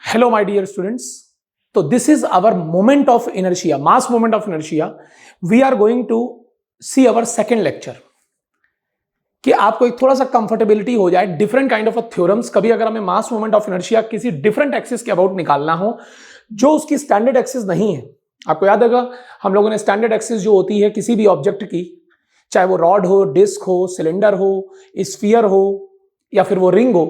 Hello my dear students. So this is our moment of inertia, mass moment of inertia. We are going to see our second lecture. कि आपको एक थोड़ा सा comfortability हो जाए different kind of theorems. कभी अगर हमें मास मोमेंट ऑफ इनर्शिया किसी डिफरेंट एक्सिस के अबाउट निकालना हो जो उसकी स्टैंडर्ड एक्सिस नहीं है. आपको याद होगा हम लोगों ने स्टैंडर्ड एक्सिस जो होती है किसी भी ऑब्जेक्ट की, चाहे वो रॉड हो, डिस्क हो, सिलेंडर हो, स्फीयर हो या फिर वो रिंग हो,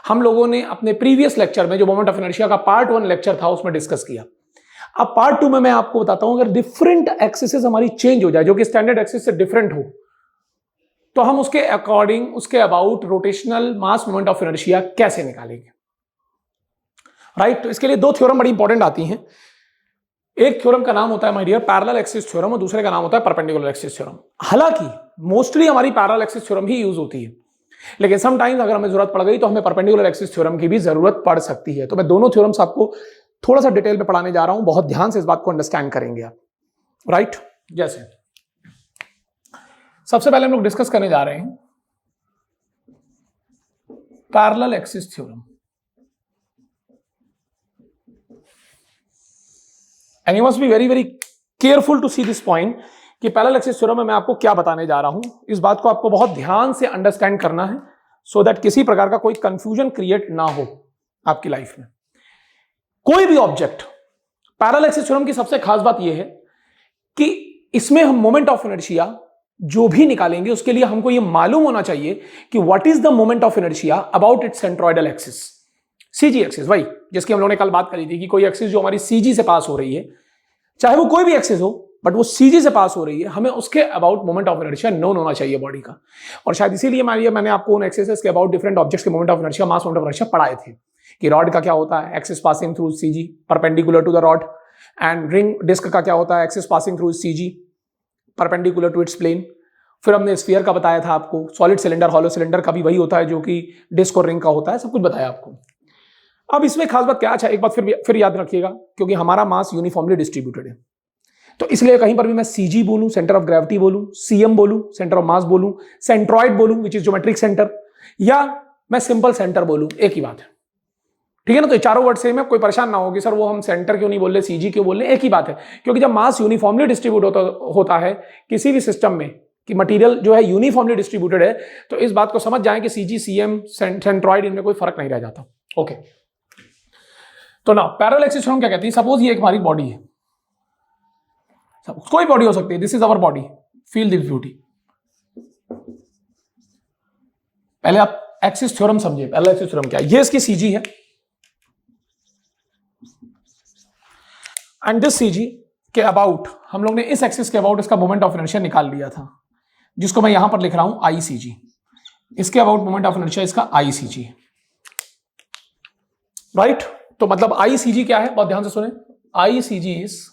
हम लोगों ने अपने प्रीवियस लेक्चर में जो मोमेंट ऑफ इनर्शिया का पार्ट 1 लेक्चर था उसमें डिस्कस किया. अब पार्ट 2 में मैं आपको बताता हूं अगर डिफरेंट एक्सिस हमारी चेंज हो जाए जो कि स्टैंडर्ड एक्सिस से डिफरेंट हो तो हम उसके अकॉर्डिंग उसके about rotational mass moment of inertia कैसे निकालेंगे. राइट. तो इसके लिए दो थ्योरम बड़ी इंपॉर्टेंट आती हैं. एक थ्योरम का नाम होता है my dear parallel axis theorem और दूसरे का नाम होता है परपेंडिकुलर एक्सिस थ्योरम. हालांकि मोस्टली हमारी पैरेलल एक्सिस थ्योरम ही यूज होती है, लेकिन समटाइम्स अगर हमें जरूरत पड़ गई तो हमें परपेंडिकुलर एक्सिस थ्योरम की भी जरूरत पड़ सकती है. तो मैं दोनों थ्योरम्स आपको थोड़ा सा डिटेल में पढ़ाने जा रहा हूं, बहुत ध्यान से इस बात को अंडरस्टैंड करेंगे आप. राइट. जैसे सबसे पहले हम लोग डिस्कस करने जा रहे हैं parallel axis theorem. And you must be very very careful to see this point कि पैरेलल एक्सिस थ्योरम में मैं आपको क्या बताने जा रहा हूं. इस बात को आपको बहुत ध्यान से अंडरस्टैंड करना है सो दैट किसी प्रकार का कोई कंफ्यूजन क्रिएट ना हो आपकी लाइफ में. कोई भी ऑब्जेक्ट, पैरेलल एक्सिस थ्योरम की सबसे खास बात यह है कि इसमें हम मोमेंट ऑफ इनर्शिया जो भी निकालेंगे उसके लिए हमको यह मालूम होना चाहिए कि what is the moment of inertia about it's centroidal axis, CG axis. वही जिसकी हम लोगों ने कल बात करी थी कि कोई एक्सिस जो हमारी सीजी से पास हो रही है, चाहे वो कोई भी एक्सिस हो बट वो सीजी से पास हो रही है, हमें उसके about moment of inertia known होना चाहिए बॉडी का. और शायद इसीलिए मैंने आपको उन एक्सिस के अबाउट डिफरेंट ऑब्जेक्ट्स के moment of inertia, mass moment of inertia पढ़ाए थे कि रॉड का क्या होता है, axis passing through CG perpendicular to the rod, and ring disc का क्या होता है, axis passing through CG perpendicular to its plane. फिर हमने स्फीयर का बताया था आपको, सॉलिड सिलेंडर, हॉलो सिलेंडर का भी वही होता है जो कि डिस्क और रिंग का होता है, सब कुछ बताया आपको. अब इसमें खास बात क्या है, एक बात फिर याद रखिएगा, क्योंकि हमारा मास यूनिफॉर्मली डिस्ट्रीब्यूटेड है तो इसलिए कहीं पर भी मैं सीजी बोलूं, सेंटर ऑफ ग्रेविटी बोलूं, सीएम बोलूं, सेंटर ऑफ मास बोलूं, सेंट्रॉइड बोलूं विच इज ज्योमेट्रिक सेंटर, या मैं सिंपल सेंटर बोलूं, एक ही बात है. ठीक है ना. तो चारों वर्ड सेम है, कोई परेशान ना हो कि सर वो हम सेंटर क्यों नहीं बोल रहे, सीजी क्यों बोल रहे, एक ही बात है. क्योंकि जब मास यूनिफॉर्मली डिस्ट्रीब्यूट होता है किसी भी सिस्टम में कि मटेरियल जो है यूनिफॉर्मली डिस्ट्रीब्यूटेड है, तो इस बात को समझ जाएं कि सीजी, सीएम, सेंट्रॉइड, इनमें कोई फर्क नहीं रह जाता. ओके. तो ना पैरेलल एक्सिस थ्योरम क्या कहती है, सपोज ये एक हमारी बॉडी है, कोई बॉडी हो सकती है, this is our body, feel this beauty. पहले आप एक्सिस थ्योरम समझिए, पैरेलल एक्सिस थ्योरम क्या है. ये इसकी सीजी है एंड दिस सीजी के अबाउट हम लोग ने इस एक्सिस के अबाउट इसका मोमेंट ऑफ इनर्शिया निकाल लिया था, जिसको मैं यहां पर लिख रहा हूं आई सीजी. इसके अबाउट मोमेंट ऑफ इनर्शिया इसका आई सीजी. राइट. तो मतलब आई सीजी क्या है, बहुत ध्यान से सुने. I CG is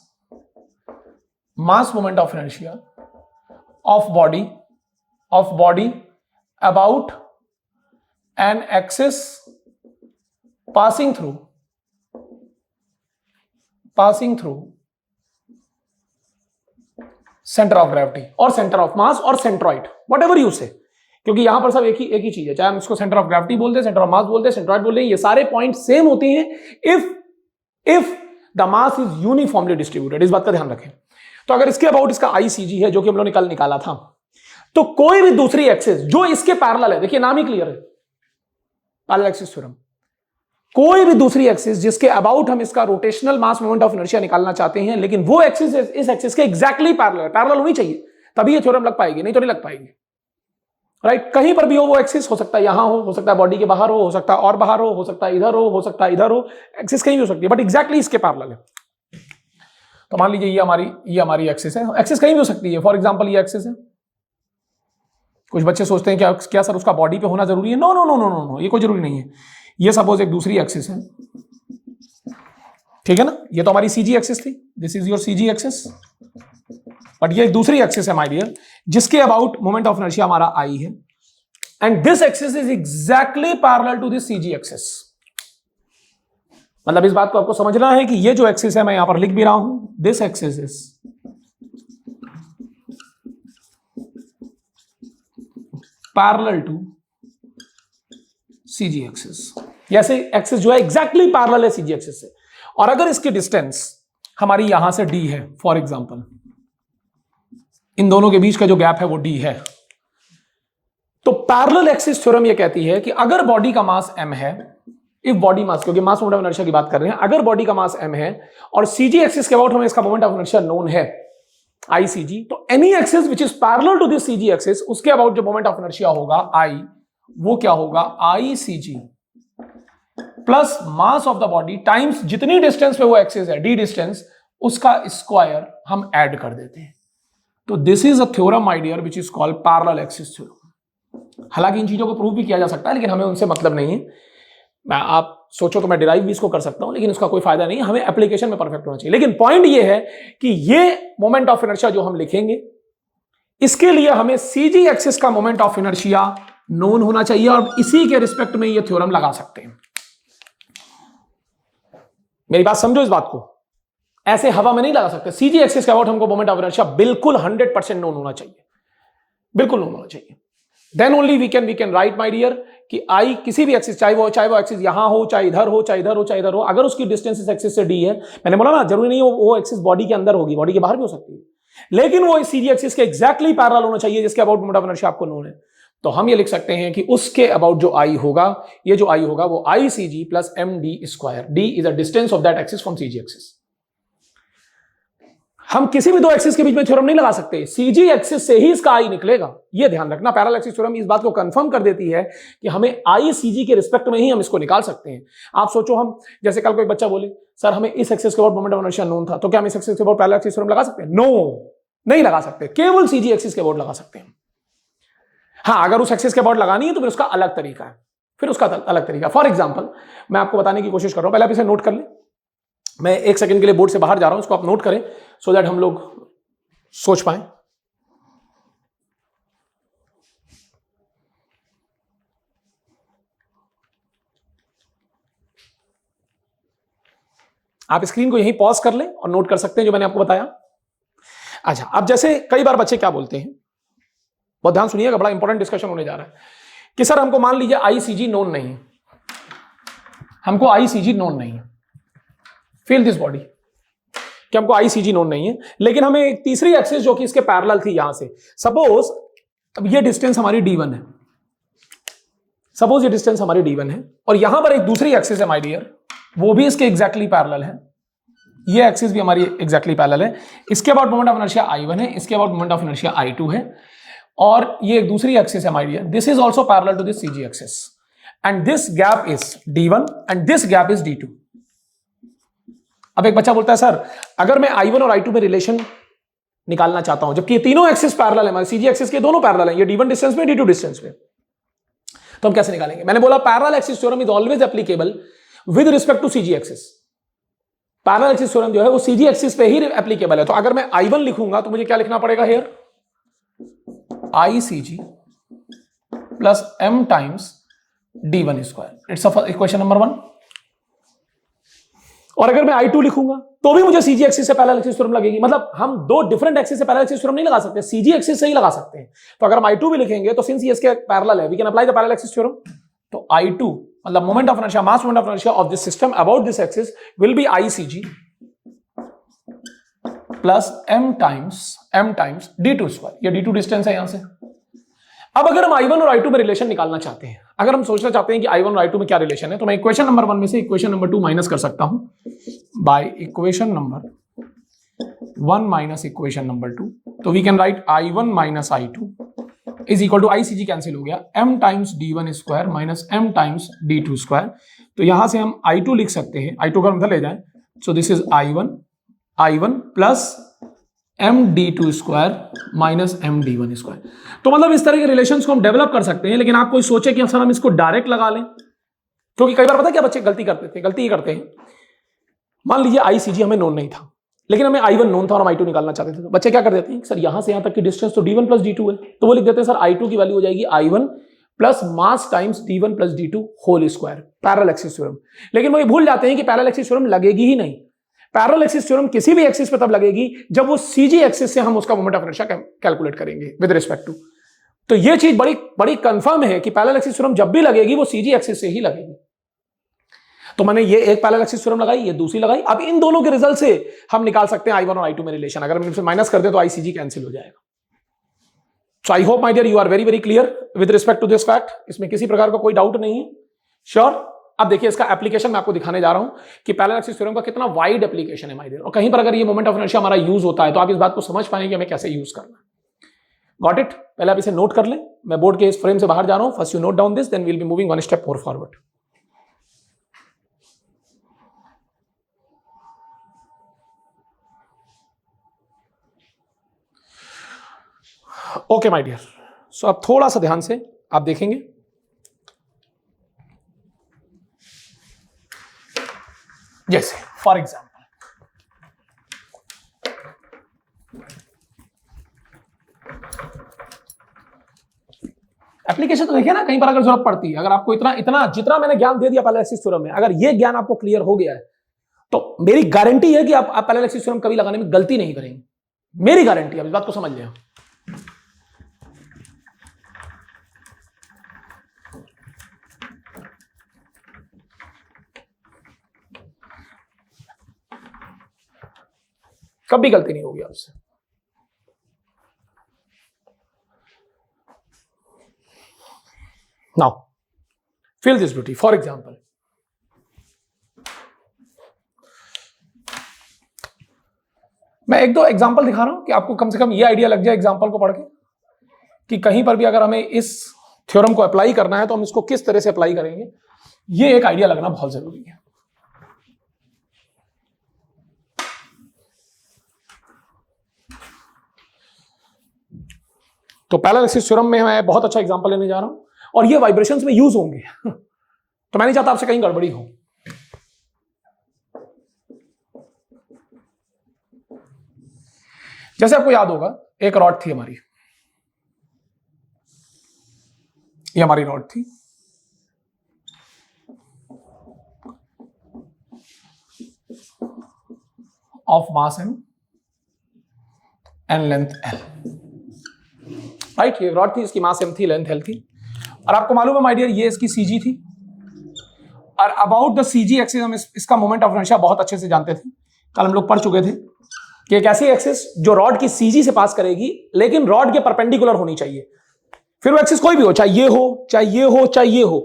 mass moment of inertia of body about an axis passing through center of gravity or center of mass or centroid, whatever you say, क्योंकि यहां पर सब एक ही चीज है, चाहे हम इसको सेंटर ऑफ ग्रेविटी बोलते हैं, सेंटर ऑफ मास बोलते हैं, सेंट्रॉइड बोलते हैं, ये सारे पॉइंट सेम होते हैं if the mass is uniformly distributed. इस बात का ध्यान रखें. तो अगर इसके अबाउट इसका आईसीजी है जो कि हम लोगों ने कल निकाला था, तो कोई भी दूसरी एक्सिस जो इसके पैरेलल है, देखिए नाम ही क्लियर है, पैरेलल एक्सिस थ्योरम, कोई भी दूसरी एक्सिस जिसके अबाउट हम इसका rotational mass moment of inertia निकालना चाहते हैं, लेकिन वो एक्सिस इस एक्सिस के एग्जैक्टली पैरेलल होनी चाहिए, तभी ये थ्योरम लग पाएगी, नहीं तो नहीं लग पाएगी. राइट. कहीं पर भी हो वो एक्सिस, हो सकता है यहां हो सकता है बॉडी के बाहर हो सकता है और बाहर हो सकता है इधर हो सकता है इधर हो, एक्सिस कहीं भी हो सकती है बट एग्जैक्टली इसके पैरेलल है. तो मान लीजिए ये हमारी एक्सिस है, एक्सिस कहीं भी हो सकती है. फॉर एग्जांपल ये एक्सिस है. कुछ बच्चे सोचते हैं क्या सर उसका बॉडी पे होना जरूरी है. No no no no no no, ये कोई जरूरी नहीं है. ये सपोज एक दूसरी एक्सिस है, ठीक है ना. ये तो हमारी सीजी एक्सिस थी, this is your CG axis, but ये एक दूसरी एक्सिस है माय डियर जिसके अबाउट मोमेंट ऑफ इनर्शिया हमारा आई है, and this axis is exactly parallel to this CG axis. मतलब इस बात को आपको समझना है कि ये जो एक्सिस है मैं यहां पर लिख भी रहा हूं, this axis is parallel to CG axis. जैसे एक्सिस जो है एग्जैक्टली पैरेलल है सीजी एक्सिस से, और अगर इसकी डिस्टेंस हमारी यहां से डी है, फॉर एग्जांपल इन दोनों के बीच का जो गैप है वो डी है, तो पैरेलल एक्सिस थ्योरम ये कहती है कि अगर बॉडी का मास m है, इफ बॉडी मास, क्योंकि मास मोमेंट ऑफ इनर्शिया की बात कर रहे हैं, अगर बॉडी का मास m है और सीजी एक्सिस के अबाउट हमें इसका मोमेंट ऑफ इनर्शिया नोन है ICG, तो any axis which is parallel to this CG axis, उसके अबाउट जो मोमेंट ऑफ इनर्शिया होगा I, वो क्या होगा ICG plus mass of the body times जितनी डिस्टेंस पे वो एक्सिस है d डिस्टेंस, उसका स्क्वायर हम ऐड कर देते हैं। तो this is a theorem my dear which is called parallel axis theorem. हालांकि इन चीजों को प्रूव भी किया जा सकता है, लेकिन हमें उनसे मतलब नहीं है। मैं आप सोचो तो मैं डिराइव भी इसको कर सकता हूं, लेकिन उसका कोई फायदा नहीं है, हमें एप्लीकेशन में परफेक्ट होना चाहिए। लेकिन पॉइंट ये है कि ये मोमेंट ऑफ इनर्शिया जो हम लिखेंगे, इसके लिए हमें सीजी एक्सिस का मोमेंट ऑफ इनर्शिया नोन होना चाहिए, और इसी के रिस्पेक्ट में ये थ्योरम लगा सकते हैं। मेरी बात समझो इस बात को, ऐसे हवा में नहीं लगा सकते। सीजी एक्सिस के अबाउट हमको मोमेंट ऑफ इनर्शिया बिल्कुल 100% नोन होना चाहिए, बिल्कुल नोन होना चाहिए। Then only we can write my dear कि आई किसी भी एक्सिस, चाहे वो एक्सिस यहां हो, चाहे इधर हो, चाहे इधर हो, चाहे इधर हो, अगर उसकी डिस्टेंस इस एक्सिस से डी है, मैंने बोला ना जरूरी नहीं वो एक्सिस बॉडी के अंदर होगी, बॉडी के बाहर भी हो सकती है, लेकिन वो सीजी एक्सिस के एग्जैक्टली पैरेलल होना चाहिए जिसके अबाउट मोमेंट ऑफ इनर्शिया आपको नोन है। तो हम ये लिख सकते हैं कि उसके अबाउट जो आई होगा, ये जो आई होगा वो ICG plus MD square, D is the distance of that axis from CG axis. हम किसी भी दो एक्सिस के बीच में थ्योरम नहीं लगा सकते, सीजी एक्सिस से ही इसका आई निकलेगा, ये ध्यान रखना। पैरेलल एक्सिस थ्योरम इस बात को कंफर्म कर देती है कि हमें ICG के रिस्पेक्ट में ही हम इसको निकाल सकते हैं। आप सोचो, हम जैसे कल कोई बच्चा बोले सर हमें इस एक्सिस के about moment of inertia known था, तो क्या हम इस एक्सिस के अबाउट पैरेलल एक्सिस थ्योरम लगा सकते हैं? नो, नहीं लगा सकते, केवल सीजी एक्सिस के अबाउट लगा सकते हैं। हाँ, अगर उस एक्सिस के अबाउट लगानी है तो फिर उसका अलग तरीका है, फिर उसका अलग तरीका। फॉर एग्जाम्पल मैं आपको बताने की कोशिश कर रहा हूं, पहले आप इसे नोट कर ले। मैं एक सेकंड के लिए बोर्ड से बाहर जा रहा हूं, इसको आप नोट करें सो दैट हम लोग सोच पाए। आप स्क्रीन को यहीं पॉज कर लें और नोट कर सकते हैं जो मैंने आपको बताया। अच्छा, अब जैसे कई बार बच्चे क्या बोलते हैं, बहुत ध्यान सुनिएगा, बड़ा इंपॉर्टेंट डिस्कशन होने जा रहा है कि सर हमको मान लीजिए ICG नोन नहीं है, हमको ICG नोन नहीं है, फील दिस बॉडी कि हमको ICG नोन नहीं है, लेकिन हमें एक तीसरी एक्सिस जो कि इसके पैरेलल थी यहां से, सपोज अब ये डिस्टेंस हमारी D1 है, सपोज ये डिस्टेंस हमारी D1 है, और यहां पर एक दूसरी एक्सिस है माय डियर, वो भी इसके एग्जैक्टली पैरेलल है, ये एक्सिस भी हमारी एग्जैक्टली पैरेलल है। इसके about moment of inertia I1 है, इसके about moment of inertia I2 है, और ये एक दूसरी एक्सिस है my dear, this is also parallel to this CG axis, and this gap is D1 and this gap is D2। अब एक बच्चा बोलता है सर अगर मैं I1 और I2 में रिलेशन निकालना चाहता हूं, जबकि ये तीनों एक्सिस पैरेलल है, हमारे सीजी एक्सिस के दोनों पैरेलल हैं, ये D1 डिस्टेंस पे, D2 डिस्टेंस पे, तो हम कैसे निकालेंगे? मैंने बोला parallel axis theorem is always applicable with respect to CG axis. Parallel axis theorem जो है वो सीजी एक्सिस पे ही एप्लीकेबल है। तो अगर मैं I1 लिखूंगा तो मुझे क्या लिखना पड़ेगा here? ICG plus M times D1 square, it's equation number 1। और अगर मैं I2 लिखूंगा तो भी मुझे सीजी एक्सिस से पैरेलल एक्सिस थ्योरम लगेगी। मतलब हम दो डिफरेंट एक्सिस से पैरेलल एक्सिस थ्योरम नहीं लगा सकते, सीजी एक्सिस से ही लगा सकते हैं। तो अगर हम I2 भी लिखेंगे तो सिंस ये इसके पैरेलल है, we can apply the parallel axis theorem. तो I2 मतलब moment of inertia, mass moment of inertia of this system about this axis will be ICG plus M times D2 square, ये D2 distance है यहां से। अब अगर हम I1 और I2 में रिलेशन निकालना चाहते हैं, अगर हम सोचना चाहते हैं कि I1 और I2 में क्या रिलेशन है, तो मैं इक्वेशन नंबर 1 में से इक्वेशन नंबर 2 माइनस कर सकता हूं by equation number 1 minus equation number 2। तो we can write I1 minus I2 is equal to ICG cancel हो गया, M times D1 square minus M times D2 square. तो यहां से हम I2 लिख सकते हैं, I2 का मतलब ले जाएं, so this is I1 plus MD2 square minus MD1 square. तो मतलब इस तरह के रिलेशंस को हम डेवलप कर सकते हैं। लेकिन आप कोई सोचे कि सर हम इसको डायरेक्ट लगा लें, क्योंकि कई बार पता है क्या बच्चे गलती ये करते हैं, मान लीजिए ICG हमें नोन नहीं था, लेकिन हमें I1 नोन था और हम I2 निकालना चाहते थे, तो बच्चे क्या कर देते हैं, सर यहां से यहां तक की डिस्टेंस तो D1 प्लस D2 है, तो वो लिख देते हैं सर I2 की वैल्यू हो जाएगी I1 plus mass times D1 plus D2 whole square, parallel axis theorem. लेकिन वो ये भूल जाते हैं कि पैरेलल एक्सिस थ्योरम लगेगी ही नहीं। पैरेलल एक्सिस थ्योरम किसी भी एक्सिस पे तब लगेगी जब वो सीजी एक्सिस से हम उसका मोमेंट ऑफ इनर्शिया कैलकुलेट करेंगे विद रिस्पेक्ट टू। तो ये चीज बड़ी कंफर्म है कि पैरेलल एक्सिस थ्योरम जब भी लगेगी वो सीजी एक्सिस से ही लगेगी। तो मैंने ये एक पैरेलल एक्सिस थ्योरम लगाई, ये दूसरी लगाई। अब इन दोनों के रिजल्ट से हम निकाल सकते हैं I1 और I2 में रिलेशन। अगर हम इनसे माइनस कर दे तो ICG कैंसिल हो जाएगा। So I hope my dear you are very very clear with respect to this fact. इसमें किसी प्रकार का कोई डाउट नहीं है। श्योर। अब देखिए इसका एप्लीकेशन मैं आपको दिखाने जा रहा हूं कि पैरेलल एक्सिस थ्योरम का कितना वाइड एप्लीकेशन है माय डियर, और कहीं पर अगर ये मोमेंट ऑफ इनर्शिया हमारा यूज होता है तो आप इस बात को समझ पाएंगे हमें कैसे यूज करना है। Got it? पहले आप इसे नोट कर लें। मैं बोर्ड के इस फ्रेम से बाहर जा रहा हूं। First you note down this, then we will be moving one step more forward. Okay my dear, so अब थोड़ा सा ध्यान से आप देखेंगे। जैसे फॉर एग्जाम्पल एप्लीकेशन तो देखिए ना, कहीं पर अगर जरूरत पड़ती है, अगर आपको इतना इतना जितना मैंने ज्ञान दे दिया पैरेलल एक्सिस थ्योरम में, अगर ये ज्ञान आपको क्लियर हो गया है तो मेरी गारंटी है कि आप पैरेलल एक्सिस थ्योरम कभी लगाने में गलती नहीं करेंगे। मेरी गारंटी है, इस बात को समझ लें। कभी गलती नहीं होगी आपसे। Now feel this beauty. For example मैं एक दो एग्जाम्पल दिखा रहा हूं कि आपको कम से कम ये आइडिया लग जाए एग्जाम्पल को पढ़ के कि कहीं पर भी अगर हमें इस थ्योरम को अप्लाई करना है तो हम इसको किस तरह से अप्लाई करेंगे। ये एक आइडिया लगना बहुत जरूरी है। तो पैरेलल एक्सिस थ्योरम में मैं बहुत अच्छा एग्जांपल लेने जा रहा हूं और ये वाइब्रेशंस में यूज होंगे। तो मैं नहीं चाहता आपसे कहीं गड़बड़ी हो। जैसे आपको याद होगा एक रॉड थी हमारी, ये हमारी रॉड थी। Of mass m and length l, right. ये रॉड थी, इसकी मास m थी, लेंथ l थी। और आपको मालूम है माय डियर ये इसकी CG थी। और अबाउट द CG एक्सिस हम इसका मोमेंट ऑफ इनर्शिया बहुत अच्छे से जानते थे। कल हम लोग पढ़ चुके थे कि एक ऐसी एक्सिस जो रॉड की CG से पास करेगी लेकिन रॉड के परपेंडिकुलर होनी चाहिए। फिर वो एक्सिस कोई भी हो, चाहे ये हो, चाहे ये हो, चाहे ये हो,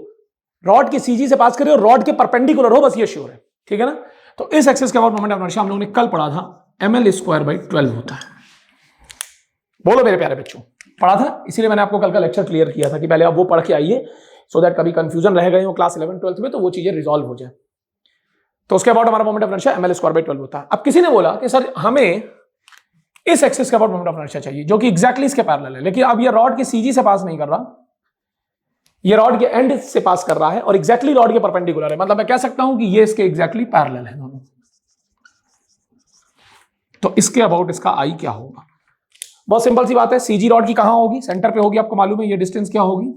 रॉड की CG से पास करे और रॉड के परपेंडिकुलर हो, बस ये श्योर है। ठीक है ना? तो इस एक्सिस के अबाउट मोमेंट ऑफ इनर्शिया हम लोगों ने कल पढ़ा था ml²/12 होता है। बोलो मेरे प्यारे बच्चों, पढ़ा था? इसीलिए मैंने आपको कल का लेक्चर क्लियर किया था कि पहले आप वो पढ़ के आइए सो दैट कभी कंफ्यूजन रह गए हो क्लास 11-12 में तो वो चीजें रिजॉल्व हो जाए। तो उसके अबाउट हमारा मोमेंट ऑफ इनर्शिया ml²/12 होता है। अब किसी ने बोला कि सर हमें इस एक्सिस के अबाउट मोमेंट ऑफ इनर्शिया चाहिए जो कि एग्जैक्टली इसके पैरेलल है, लेकिन अब ये रॉड की CG से पास नहीं कर रहा, ये रॉड के एंड से पास कर रहा है और एग्जैक्टली रॉड के परपेंडिकुलर है। मतलब मैं कह सकता हूं कि ये इसके एग्जैक्टली पैरेलल है दोनों। तो इसके अबाउट इसका I क्या होगा? बहुत सिंपल सी बात है। CG रॉड की कहां होगी? सेंटर पे होगी। आपको मालूम है ये डिस्टेंस क्या होगी?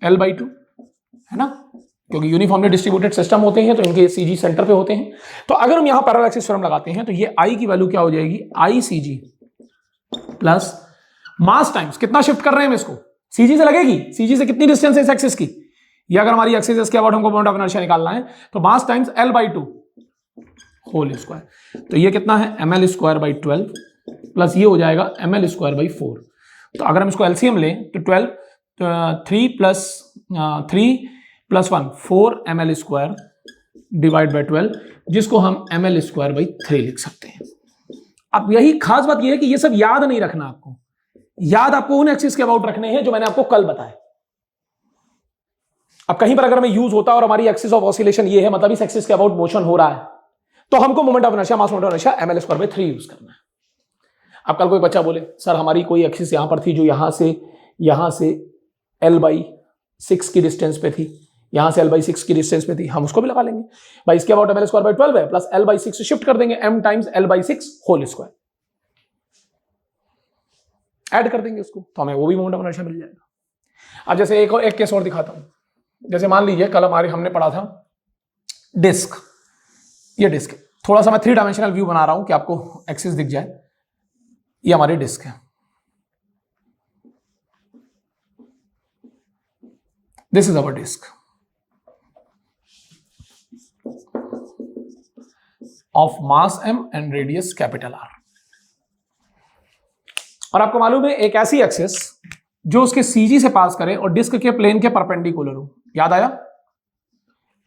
L/2 है ना, क्योंकि यूनिफॉर्मली डिस्ट्रीब्यूटेड सिस्टम होते हैं तो इनके CG सेंटर पे होते हैं। तो अगर हम यहां पैरेलल एक्सिस थ्योरम लगाते हैं तो ये I की वैल्यू क्या हो जाएगी? ICG प्लस मास टाइम्स कितना शिफ्ट कर रहे हैं हम इसको, CG से लगेगी। CG से कितनी डिस्टेंस है इस एक्सिस की? ये अगर हमारी एक्सिस इसके अबाउट हमको मोमेंट ऑफ इनर्शिया निकालना है तो मास टाइम्स L/2 होल स्क्वायर। तो ये कितना है? ml²/12 प्लस ये हो जाएगा ml²/4। तो अगर हम इसको एलसीएम लें तो 12 3 + 1 4 ml² डिवाइड बाई 12, जिसको हम ml²/3 लिख सकते हैं। अब यही खास बात यह है कि ये सब याद नहीं रखना आपको, याद आपको उन एक्सिस के अबाउट रखने हैं जो मैंने आपको कल बताया। अब कहीं पर अगर हमें यूज होता है और हमारी एक्सिस ऑफ ऑसिलेशन ये है, मतलब इस एक्सिस के अबाउट मोशन हो रहा है, तो हमको moment of inertia, mass moment of inertia ml²/3 use करना है। अब कल कोई बच्चा बोले सर हमारी कोई एक्सिस यहां पर थी जो यहां से L/6 की डिस्टेंस पे थी, यहां से L/6 की डिस्टेंस पे थी, हम उसको भी लगा लेंगे भाई। इसके अबाउट ml²/12 है प्लस L/6 शिफ्ट कर देंगे m times L/6 whole square, add कर देंगे उसको, तो हमें वो भी मोमेंट ऑफ इनर्शिया मिल जाएगा। अब जैसे एक केस और दिखाता हूं। जैसे मान लीजिए कल हमने पढ़ा था डिस्क। ये डिस्क, थोड़ा सा मैं 3 डायमेंशनल व्यू बना रहा हूं कि आपको एक्सिस दिख जाए। ये हमारी डिस्क है, this is our disc. Of mass m and radius capital R। और आपको मालूम है एक ऐसी एक्सिस जो उसके सीजी से पास करे और डिस्क के प्लेन के परपेंडिकुलर हो। याद आया?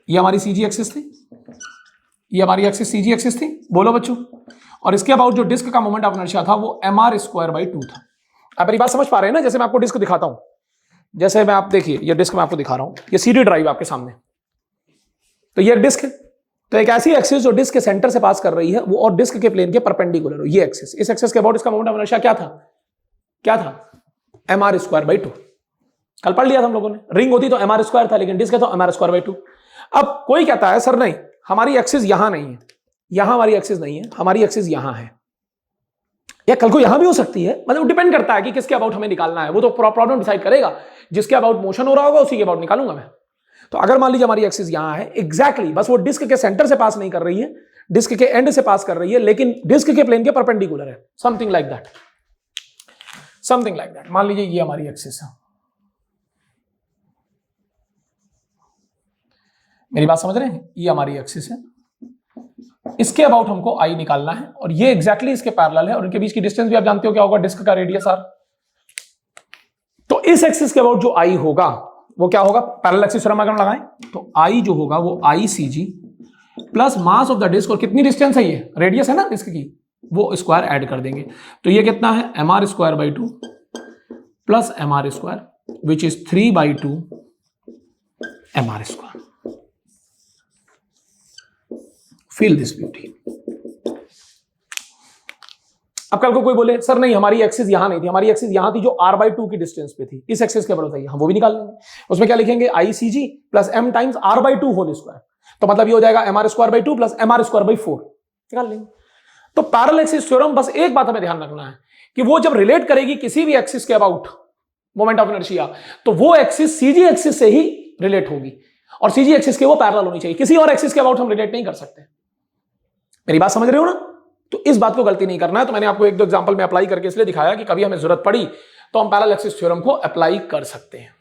ये हमारी सीजी एक्सिस थी, ये हमारी एक्सिस सीजी एक्सिस थी, बोलो बच्चों। और इसके अबाउट जो डिस्क का मोमेंट ऑफ इनर्शिया था वो mr²/2 था। आप मेरी बात समझ पा रहे हैं ना? जैसे मैं आपको डिस्क दिखाता हूं, जैसे मैं आप देखिए ये डिस्क मैं आपको दिखा रहा हूं, ये सीडी ड्राइव आपके सामने, तो ये डिस्क है। तो एक ऐसी एक्सिस जो डिस्क के सेंटर से पास कर रही है वो और डिस्क के प्लेन के परपेंडिकुलर हो, ये एक्सिस। इस एक्सिस के अबाउट इसका मोमेंट ऑफ इनर्शिया क्या था? क्या था? mr²/2। कल पढ़ लिया था हम लोगों ने। रिंग होती तो mr² था, लेकिन डिस्क है तो mr²/2। अब कोई कहता है सर नहीं, हमारी एक्सिस यहां नहीं है, यहां हमारी एक्सिस नहीं है, हमारी एक्सिस यहां है, या कल को यहां भी हो सकती है। मतलब डिपेंड करता है कि किसके अबाउट हमें निकालना है, वो तो प्रॉब्लम डिसाइड करेगा। जिसके अबाउट मोशन हो रहा होगा उसी के अबाउट निकालूंगा मैं। तो अगर मान लीजिए हमारी एक्सिस यहां है एग्जैक्टली, बस वो डिस्क के सेंटर से पास नहीं कर रही है, डिस्क के एंड से पास कर रही है, लेकिन डिस्क के प्लेन के परपेंडिकुलर है, something like that, something like that. मान लीजिए ये हमारी एक्सिस है। मेरी बात समझ रहे हैं? ये हमारी एक्सिस है, इसके अबाउट हमको आई निकालना है, और ये एग्जैक्टली इसके पैरेलल है, और इनके बीच की डिस्टेंस भी आप जानते हो क्या होगा, डिस्क का रेडियस r। तो इस एक्सिस के अबाउट जो आई होगा वो क्या होगा? पैरेलल एक्सिस थ्योरम अगर हम लगाएं तो आई जो होगा वो I C G plus mass of the disc, और कितनी डिस्टेंस है ये, रेडियस है ना डिस्क की, वो स्क्वायर ऐड कर देंगे। तो ये कितना है? mr² plus mr² which is 3/2 mr²। Feel this beauty. अब कल को कोई बोले सर नहीं हमारी एक्सिस यहां नहीं थी, हमारी एक्सिस यहां थी जो r/2 की डिस्टेंस पे थी, इस एक्सिस के बराबर है, हम वो भी निकाल लेंगे। उसमें क्या लिखेंगे? ICG plus m times r/2 whole square. तो मतलब ये हो जाएगा mr²/2 प्लस mr²/4, निकाल लेंगे। तो पैरेलल एक्सिस थ्योरम, बस एक बात हमें ध्यान रखना है कि वो जब रिलेट करेगी किसी भी एक्सिस के अबाउट मोमेंट ऑफ इनर्शिया, तो वो एक्सिस सीजी एक्सिस से ही रिलेट होगी, और सीजी एक्सिस के वो पैरेलल होनी चाहिए, किसी और एक्सिस के अबाउट हम रिलेट नहीं कर सकते। मेरी बात समझ रहे हो ना? तो इस बात को गलती नहीं करना है। तो मैंने आपको एक दो एग्जांपल में अप्लाई करके इसलिए दिखाया कि कभी हमें जरूरत पड़ी तो हम पैरेलल एक्सिस थ्योरम को अप्लाई कर सकते हैं।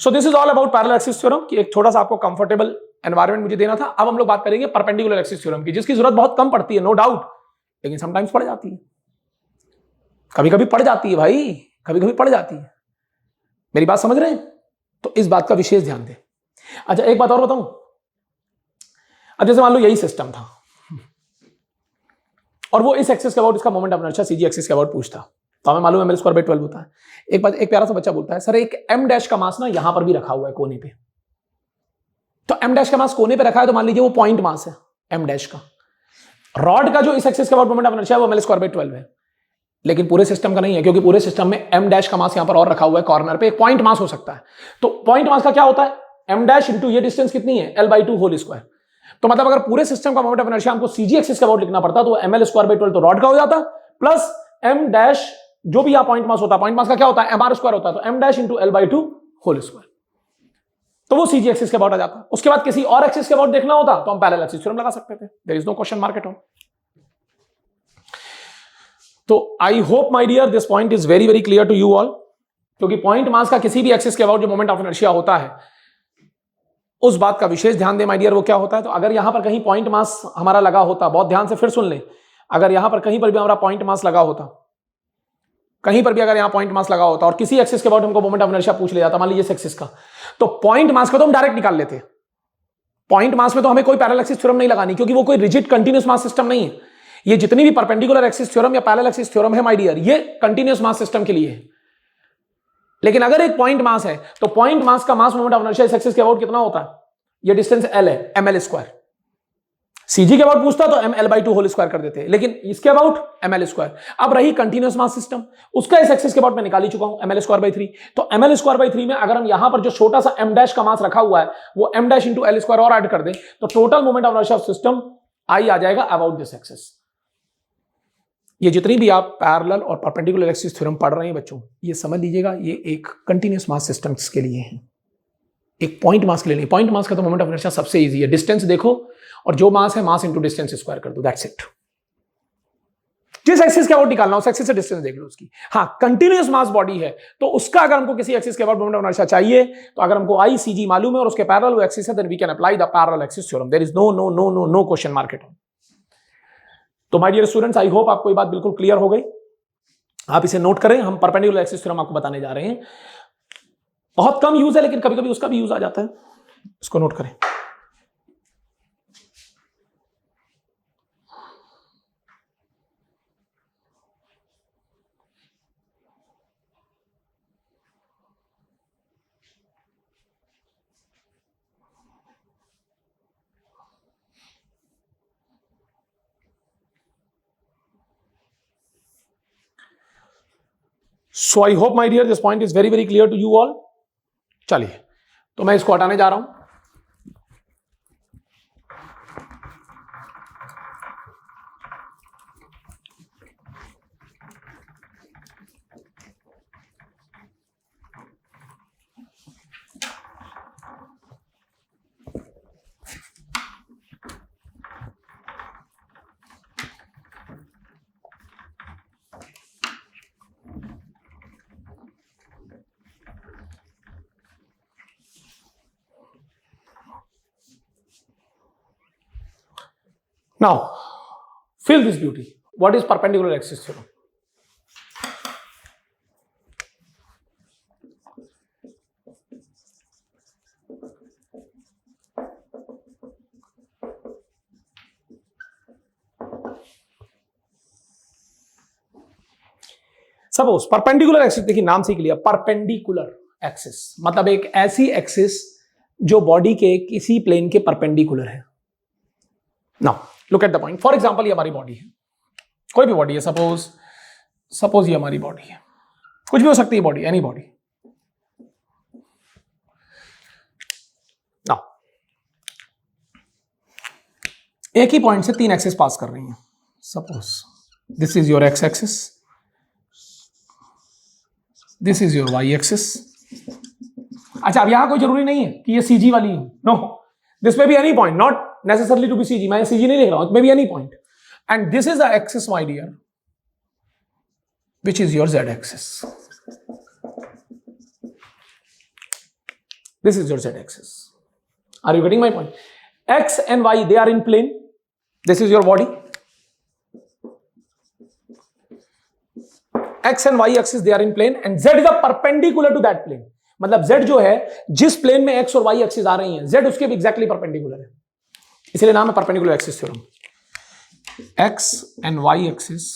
So this is all about parallel axis theorem की एक थोड़ा सा आपको कंफर्टेबल एनवायरनमेंट मुझे देना था। अब हम लोग बात करेंगे परपेंडिकुलर एक्सिस थ्योरम की, जिसकी जरूरत बहुत कम पड़ती है, नो डाउट, लेकिन समटाइम्स पड़ जाती है, कभी कभी पड़ जाती है भाई, कभी कभी पड़ जाती है। मेरी बात समझ रहे हैं? तो इस बात का विशेष ध्यान दें। अच्छा एक बात और बताऊं, अब जैसे मान लो यही सिस्टम था और वो इस एक्सिस के अबाउट इसका moment of inertia CG axis के अबाउट पूछता, तो हमें मालूम है ml²/12 होता है। एक बात, एक प्यारा सा बच्चा बोलता है सर एक m डैश का मास ना यहां पर भी रखा हुआ है कोने पे, तो m डैश का मास कोने पे रखा है, तो मान लीजिए वो पॉइंट मास है m डैश का। रॉड का जो इस एक्सिस के अबाउट मोमेंट ऑफ इनर्शिया वो ml²/12 है, लेकिन पूरे सिस्टम का नहीं है, क्योंकि पूरे सिस्टम में m डैश का मास यहां पर और रखा हुआ है कॉर्नर पे, एक पॉइंट मास हो सकता है। तो पॉइंट मास का क्या होता है? m डैश इंटू ये डिस्टेंस कितनी है? l/2 whole square. तो मतलब अगर पूरे सिस्टम का मोमेंट ऑफ इनर्शिया हमको सीजी एक्सिस का अबाउट लिखना पड़ता तो ml²/12 तो रॉड का हो जाता, प्लस m डैश जो भी यहां पॉइंट मास होता है, पॉइंट मास का क्या होता है? mr² होता है, तो m dash into l/2 whole square, तो वो सीजी एक्सिस के अबाउट आ जाता। उसके बाद किसी और एक्सिस के अबाउट देखना होता तो हम पैरेलल एक्सिस थ्योरम लगा सकते थे, there is no question mark at all. तो I hope my dear this point is very very clear to you all, क्योंकि पॉइंट मास का किसी भी एक्सिस के अबाउट जो मोमेंट ऑफ इनर्शिया होता है उस बात का विशेष ध्यान दे माय डियर, वो क्या होता है। तो अगर यहां पर कहीं पॉइंट मास हमारा लगा होता, बहुत ध्यान से फिर सुन लें, अगर यहां पर कहीं पर भी हमारा पॉइंट मास लगा होता, कहीं पर भी अगर यहां पॉइंट मास लगा होता और किसी एक्सिस के अबाउट हमको मोमेंट ऑफ इनर्शिया पूछ लिया जाता, मान लीजिए इस एक्सिस का, तो पॉइंट मास को तो हम डायरेक्ट निकाल लेते। पॉइंट मास में तो हमें कोई पैरेलल एक्सिस थ्योरम नहीं लगानी, क्योंकि वो कोई रिजिड कंटीन्यूअस मास सिस्टम नहीं है। ये जितनी भी परपेंडिकुलर एक्सिस थ्योरम या पैरेलल एक्सिस थ्योरम है माय डियर, ये कंटीन्यूअस मास सिस्टम के लिए है। लेकिन अगर एक पॉइंट मास है तो पॉइंट मास का मास मोमेंट ऑफ इनर्शिया इस एक्सिस के अबाउट कितना होता है? ये डिस्टेंस l है, ml²। सीजी के अबाउट पूछता तो ml/2 होल स्क्वायर कर देते, लेकिन इसके अबाउट ml²। अब रही कंटीन्यूअस मास सिस्टम, उसका इस एक्सिस के अबाउट मैं निकाल ही चुका हूं, ml²/3। तो ml²/3 में अगर हम यहां पर जो छोटा सा m डैश का मास रखा हुआ है वो m डैश इंटू l² और ऐड कर दें, तो total moment of inertia of system I आ जाएगा अबाउट दिस एक्सिस। ये जितनी भी आप पैरेलल और परपेंडिकुलर एक्सिस थ्योरम पढ़ रहे हैं बच्चों, ये समझ लीजिएगा, ये एक कंटीन्यूअस मास सिस्टम्स के लिए है, एक पॉइंट मास के लिए नहीं। पॉइंट मास का तो मोमेंट ऑफ इनर्शिया सबसे इजी है, डिस्टेंस देखो और जो मास है मास इंटू डिस्टेंस स्क्वायर कर दो, दैट्स इट। जिस एक्सिस के अबाउट निकालना उस एक्सिस से डिस्टेंस देख लो उसकी। हाँ, कंटीन्यूअस मास बॉडी है तो उसका अगर हमको किसी एक्सिस के अबाउट मोमेंट ऑफ इनर्शिया चाहिए, तो अगर हमको ICG मालूम है और उसके पैरेलल वो एक्सिस है, then we can apply the parallel axis theorem, there is no no no no no question mark at all. तो my dear students, I hope आपको ये बात बिल्कुल क्लियर हो गई। आप इसे नोट करें, हम परपेंडिकुलर एक्सिस थ्योरम आपको बताने जा रहे हैं। बहुत कम यूज है, लेकिन कभी कभी उसका भी यूज आ जाता है, इसको नोट करें। So I hope, my dear, this point is very clear to you all. चलिए, तो मैं इसको हटाने जा रहा हूं। Now, feel this beauty. What is perpendicular axis theorem? Suppose perpendicular axis, देखिए नाम से ही लिया, परपेंडिकुलर एक्सिस मतलब एक ऐसी एक्सिस जो बॉडी के किसी प्लेन के परपेंडिकुलर है। Now look at the point. For example ये हमारी बॉडी है, कोई भी बॉडी है, सपोज ये हमारी बॉडी है, कुछ भी हो सकती है बॉडी, एनी बॉडी। नाउ एक ही पॉइंट से तीन एक्सिस पास कर रही हैं। Suppose this is your X axis, this is your Y axis. अच्छा, अब यहां कोई जरूरी नहीं है कि ये सीजी वाली हो, नो, दिस में भी any point, not necessarily to be CG, मैं CG नहीं लिख रहा हूं, maybe any point, and this is the axis, my dear, which is your Z axis. This is your Z axis. Are you getting my point? X and Y, they are in plane. This is your body. X and Y axis, they are in plane, and Z is a perpendicular to that plane. मतलब Z जो है, जिस plane में X और Y axis आ रही हैं, Z उसके भी एग्जैक्टली परपेंडिकुलर है, इसलिए नाम है perpendicular axis theorem. X and Y axis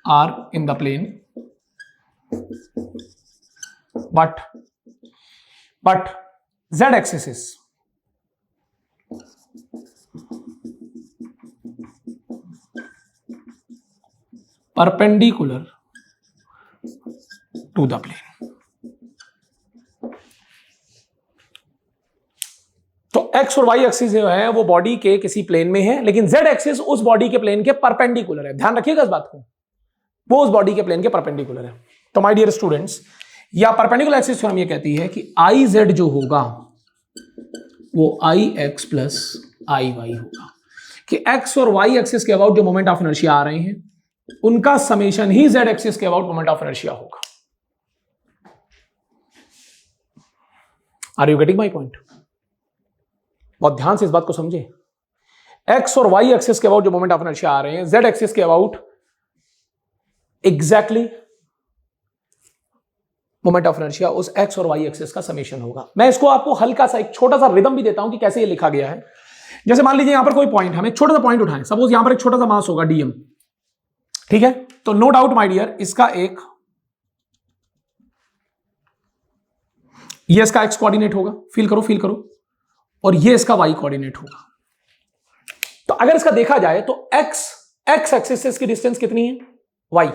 are in the plane, but Z axis is perpendicular to the plane. तो एक्स और वाई एक्सिस जो है वो बॉडी के किसी प्लेन में है, लेकिन जेड एक्सिस उस बॉडी के प्लेन के परपेंडिकुलर है। ध्यान रखिएगा इस बात को, वो उस बॉडी के प्लेन के परपेंडिकुलर है। तो माय डियर स्टूडेंट्स, या परपेंडिकुलर एक्सिस थ्योरम ये कहती है कि आई जेड जो होगा वो I x plus I Y होगा, कि एक्स और वाई एक्सिस के अबाउट जो मोमेंट ऑफ इनर्शिया आ रहे हैं उनका समेशन ही जेड एक्सिस के अबाउट मोमेंट ऑफ इनर्शिया होगा। Are you getting my point? बहुत ध्यान से इस बात को समझे। एक्स और वाई एक्सिस के अबाउट जो मोमेंट ऑफ इनर्शिया आ रहे हैं, जेड एक्सिस के about exactly moment of inertia उस एक्स और वाई एक्सिस का समेशन होगा। मैं इसको आपको हल्का सा एक छोटा सा रिदम भी देता हूं कि कैसे ये लिखा गया है। जैसे मान लीजिए यहां पर कोई पॉइंट, हम एक छोटा सा पॉइंट उठाएं, सपोज यहां पर एक छोटा सा मास होगा डीएम, ठीक है? तो नो डाउट माय डियर, इसका एक ये इसका एक्स कोऑर्डिनेट होगा, फील करो, और ये इसका वाई कोऑर्डिनेट होगा। तो अगर इसका देखा जाए तो एक्स एक्सिस से इसकी डिस्टेंस कितनी है? वाई।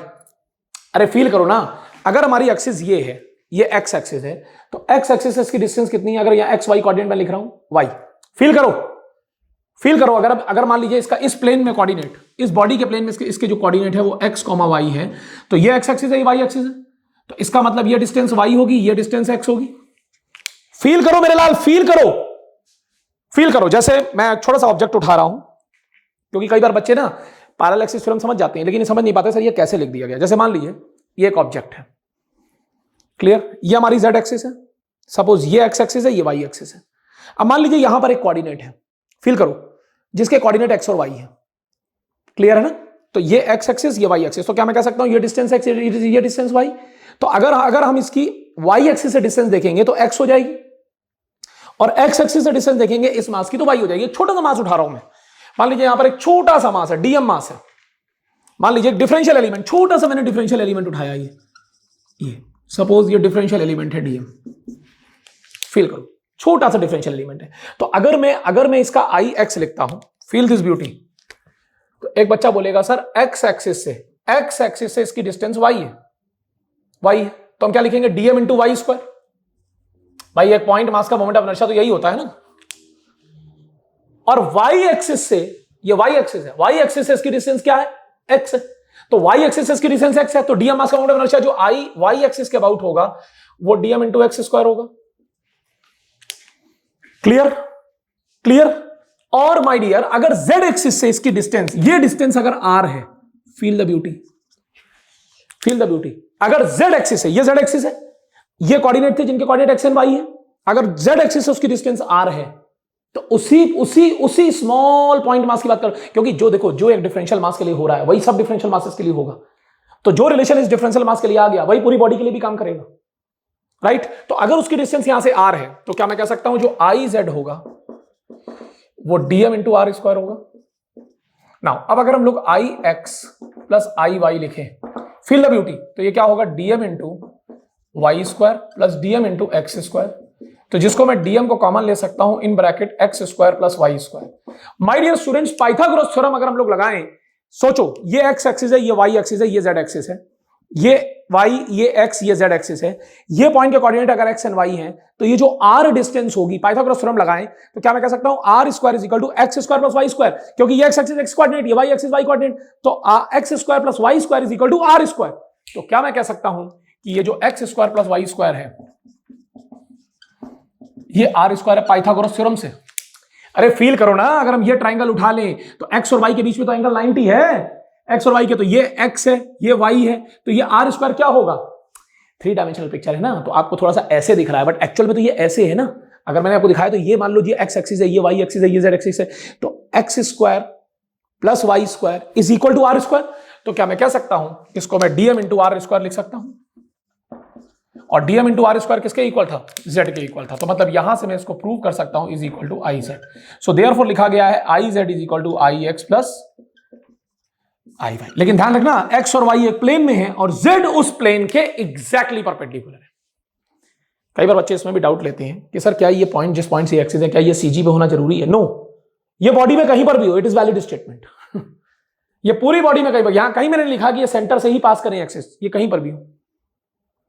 अरे फील करो ना, अगर हमारी एक्सिस ये है, ये एक्स एक्सिस है, तो एक्स एक्सिस से इसकी डिस्टेंस कितनी है? अगर यहां एक्स वाई कोऑर्डिनेट में लिख रहा हूं, वाई। फील करो, अगर मान लीजिए इसका इस प्लेन में कोऑर्डिनेट, इस बॉडी के प्लेन में इसके जो कोऑर्डिनेट है वो एक्स कॉमा वाई है, तो ये एक्स एक्सिस है, ये वाई एक्सिस है, तो इसका मतलब ये डिस्टेंस वाई होगी, ये डिस्टेंस एक्स होगी। फील करो मेरे लाल, फील करो। जैसे मैं छोटा सा ऑब्जेक्ट उठा रहा हूं, क्योंकि कई बार बच्चे ना पैरेलल एक्सिस थ्योरम समझ जाते हैं, लेकिन ये समझ नहीं पाते सर ये कैसे लिख दिया गया। जैसे मान लीजिए ये एक ऑब्जेक्ट है, क्लियर? ये हमारी जेड एक्सिस है, सपोज ये एक्स एक्सिस है, ये वाई एक्सिस है। अब मान लीजिए यहां पर एक कोऑर्डिनेट है, फील करो, जिसके कोऑर्डिनेट एक्स और वाई है। क्लियर है ना? तो ये एक्स एक्सिस, ये वाई एक्सिस, तो क्या मैं कह सकता हूं ये डिस्टेंस एक्स, ये डिस्टेंस वाई। तो अगर हम इसकी वाई एक्सिस से डिस्टेंस देखेंगे तो एक्स हो जाएगी, और एक्स एक्सिस से डिस्टेंस देखेंगे इस मास की तो वाई हो जाएगी। छोटा सा मास उठा रहा हूं मैं, मान लीजिए यहां पर एक छोटा सा मास है, डीएम मास है, मान लीजिए डिफरेंशियल एलिमेंट, छोटा सा मैंने डिफरेंशियल एलिमेंट उठाया, ये सपोज ये डिफरेंशियल एलिमेंट है डीएम, फील करो छोटा सा डिफरेंशियल एलिमेंट है। तो अगर मैं इसका आई एक्स लिखता हूं, फील दिस ब्यूटी, तो एक बच्चा बोलेगा सर एक्स एक्सिस से इसकी डिस्टेंस वाई है, तो हम क्या लिखेंगे, डीएम इंटू वाई स्क्वायर। भाई एक पॉइंट मास का मोमेंट ऑफ इनर्शिया तो यही होता है ना। और वाई एक्सिस से, ये वाई एक्सिस है, वाई एक्सिस से इसकी डिस्टेंस क्या है, एक्स है। तो वाई एक्सिस से इसकी डिस्टेंस एक्स है, तो डीएम मास का मोमेंट ऑफ इनर्शिया जो आई वाई एक्सिस के अबाउट होगा वो डीएम इंटू एक्स स्क्वायर होगा। क्लियर। और माय डियर, अगर जेड एक्सिस से इसकी डिस्टेंस, ये डिस्टेंस अगर आर है, फील द ब्यूटी, अगर जेड एक्सिस है, ये जेड एक्सिस है, ये कोऑर्डिनेट थे जिनके कोऑर्डिनेट एक्स एंड वाई है, अगर जेड एक्सिस से उसकी डिस्टेंस आर है, तो उसी स्मॉल पॉइंट मास की बात करो, क्योंकि जो देखो जो एक डिफरेंशियल मास के लिए हो रहा है वही सब डिफरेंशियल मासेस के लिए होगा। तो जो रिलेशन इस डिफरेंशियल मास के लिए आ गया वही पूरी बॉडी के लिए भी काम करेगा, राइट। तो अगर उसकी डिस्टेंस यहां से आर है, तो क्या मैं कह सकता हूं जो आई जेड होगा वो डीएम इंटू आर स्क्वायर होगा। नाउ अब अगर हम लोग I x plus I Y लिखें, फील द ब्यूटी, तो ये क्या होगा, dm into Y square plus dm into X square. तो जिसको मैं डीएम को कॉमन ले सकता हूं in bracket X square plus Y square. My dear students, Pythagoras theorem अगर हम लोग लगाएं, सोचो ये एक्स एक्सिस है, ये वाई एक्सिस है, ये जेड एक्सिस है, ये वाई, ये एक्स, ये जेड एक्सिस है, ये पॉइंट के कोऑर्डिनेट अगर एक्स एंड वाई हैं, तो ये जो आर डिस्टेंस होगी, पाइथागोरस थ्योरम लगाएं तो क्या मैं कह सकता हूं R square is equal to X square plus Y square, क्योंकि ये एक्स एक्सिस एक्स कोऑर्डिनेट, ये वाई एक्सिस वाई कोऑर्डिनेट, तो X square plus Y square is equal to R square. तो क्या मैं कह सकता हूं कि ये जो X square plus Y square है ये आर स्क्वायर है पाइथागोरस थ्योरम से। अरे फील करो ना, अगर हम ये ट्राइंगल उठा लें तो एक्स और वाई के बीच में तो एंगल 90 है, एक्स और वाई के, तो ये एक्स है ये वाई है, तो ये आर स्क्वायर क्या होगा, 3 डायमेंशनल पिक्चर है ना, तो आपको थोड़ा सा ऐसे दिख रहा है, बट एक्चुअल में तो ये ऐसे है ना। अगर मैंने आपको दिखाया तो ये मान लो ये एक्स एक्सिस है, ये वाई एक्सिस है, ये जेड एक्सिस है, तो X square plus Y square is equal to R square. तो क्या मैं कह सकता हूं इसको मैं डीएम इंटू आर स्क्वायर लिख सकता हूं, और डीएम इंटू आर स्क्वायर किसके इक्वल था, जेड के इक्वल था। तो मतलब यहां से मैं इसको प्रूव कर सकता हूं is equal to I Z. So therefore लिखा गया है I Z is equal to I x plus I Y. लेकिन ध्यान रखना एक्स और वाई एक प्लेन में है और जेड उस प्लेन के एग्जैक्टली परपेंडिकुलर है। कई बार बच्चे इसमें भी डाउट लेते हैं कि सर क्या ये पॉइंट, जिस पॉइंट से एक्सिस है, क्या ये सीजी पे होना जरूरी है? नो, ये बॉडी में कहीं पर भी हो, इट इज वैलिड स्टेटमेंट। ये पूरी बॉडी में कहीं पर, यहां कहीं मैंने लिखा कि ये सेंटर से ही पास करें एक्सिस, ये कहीं पर भी हो,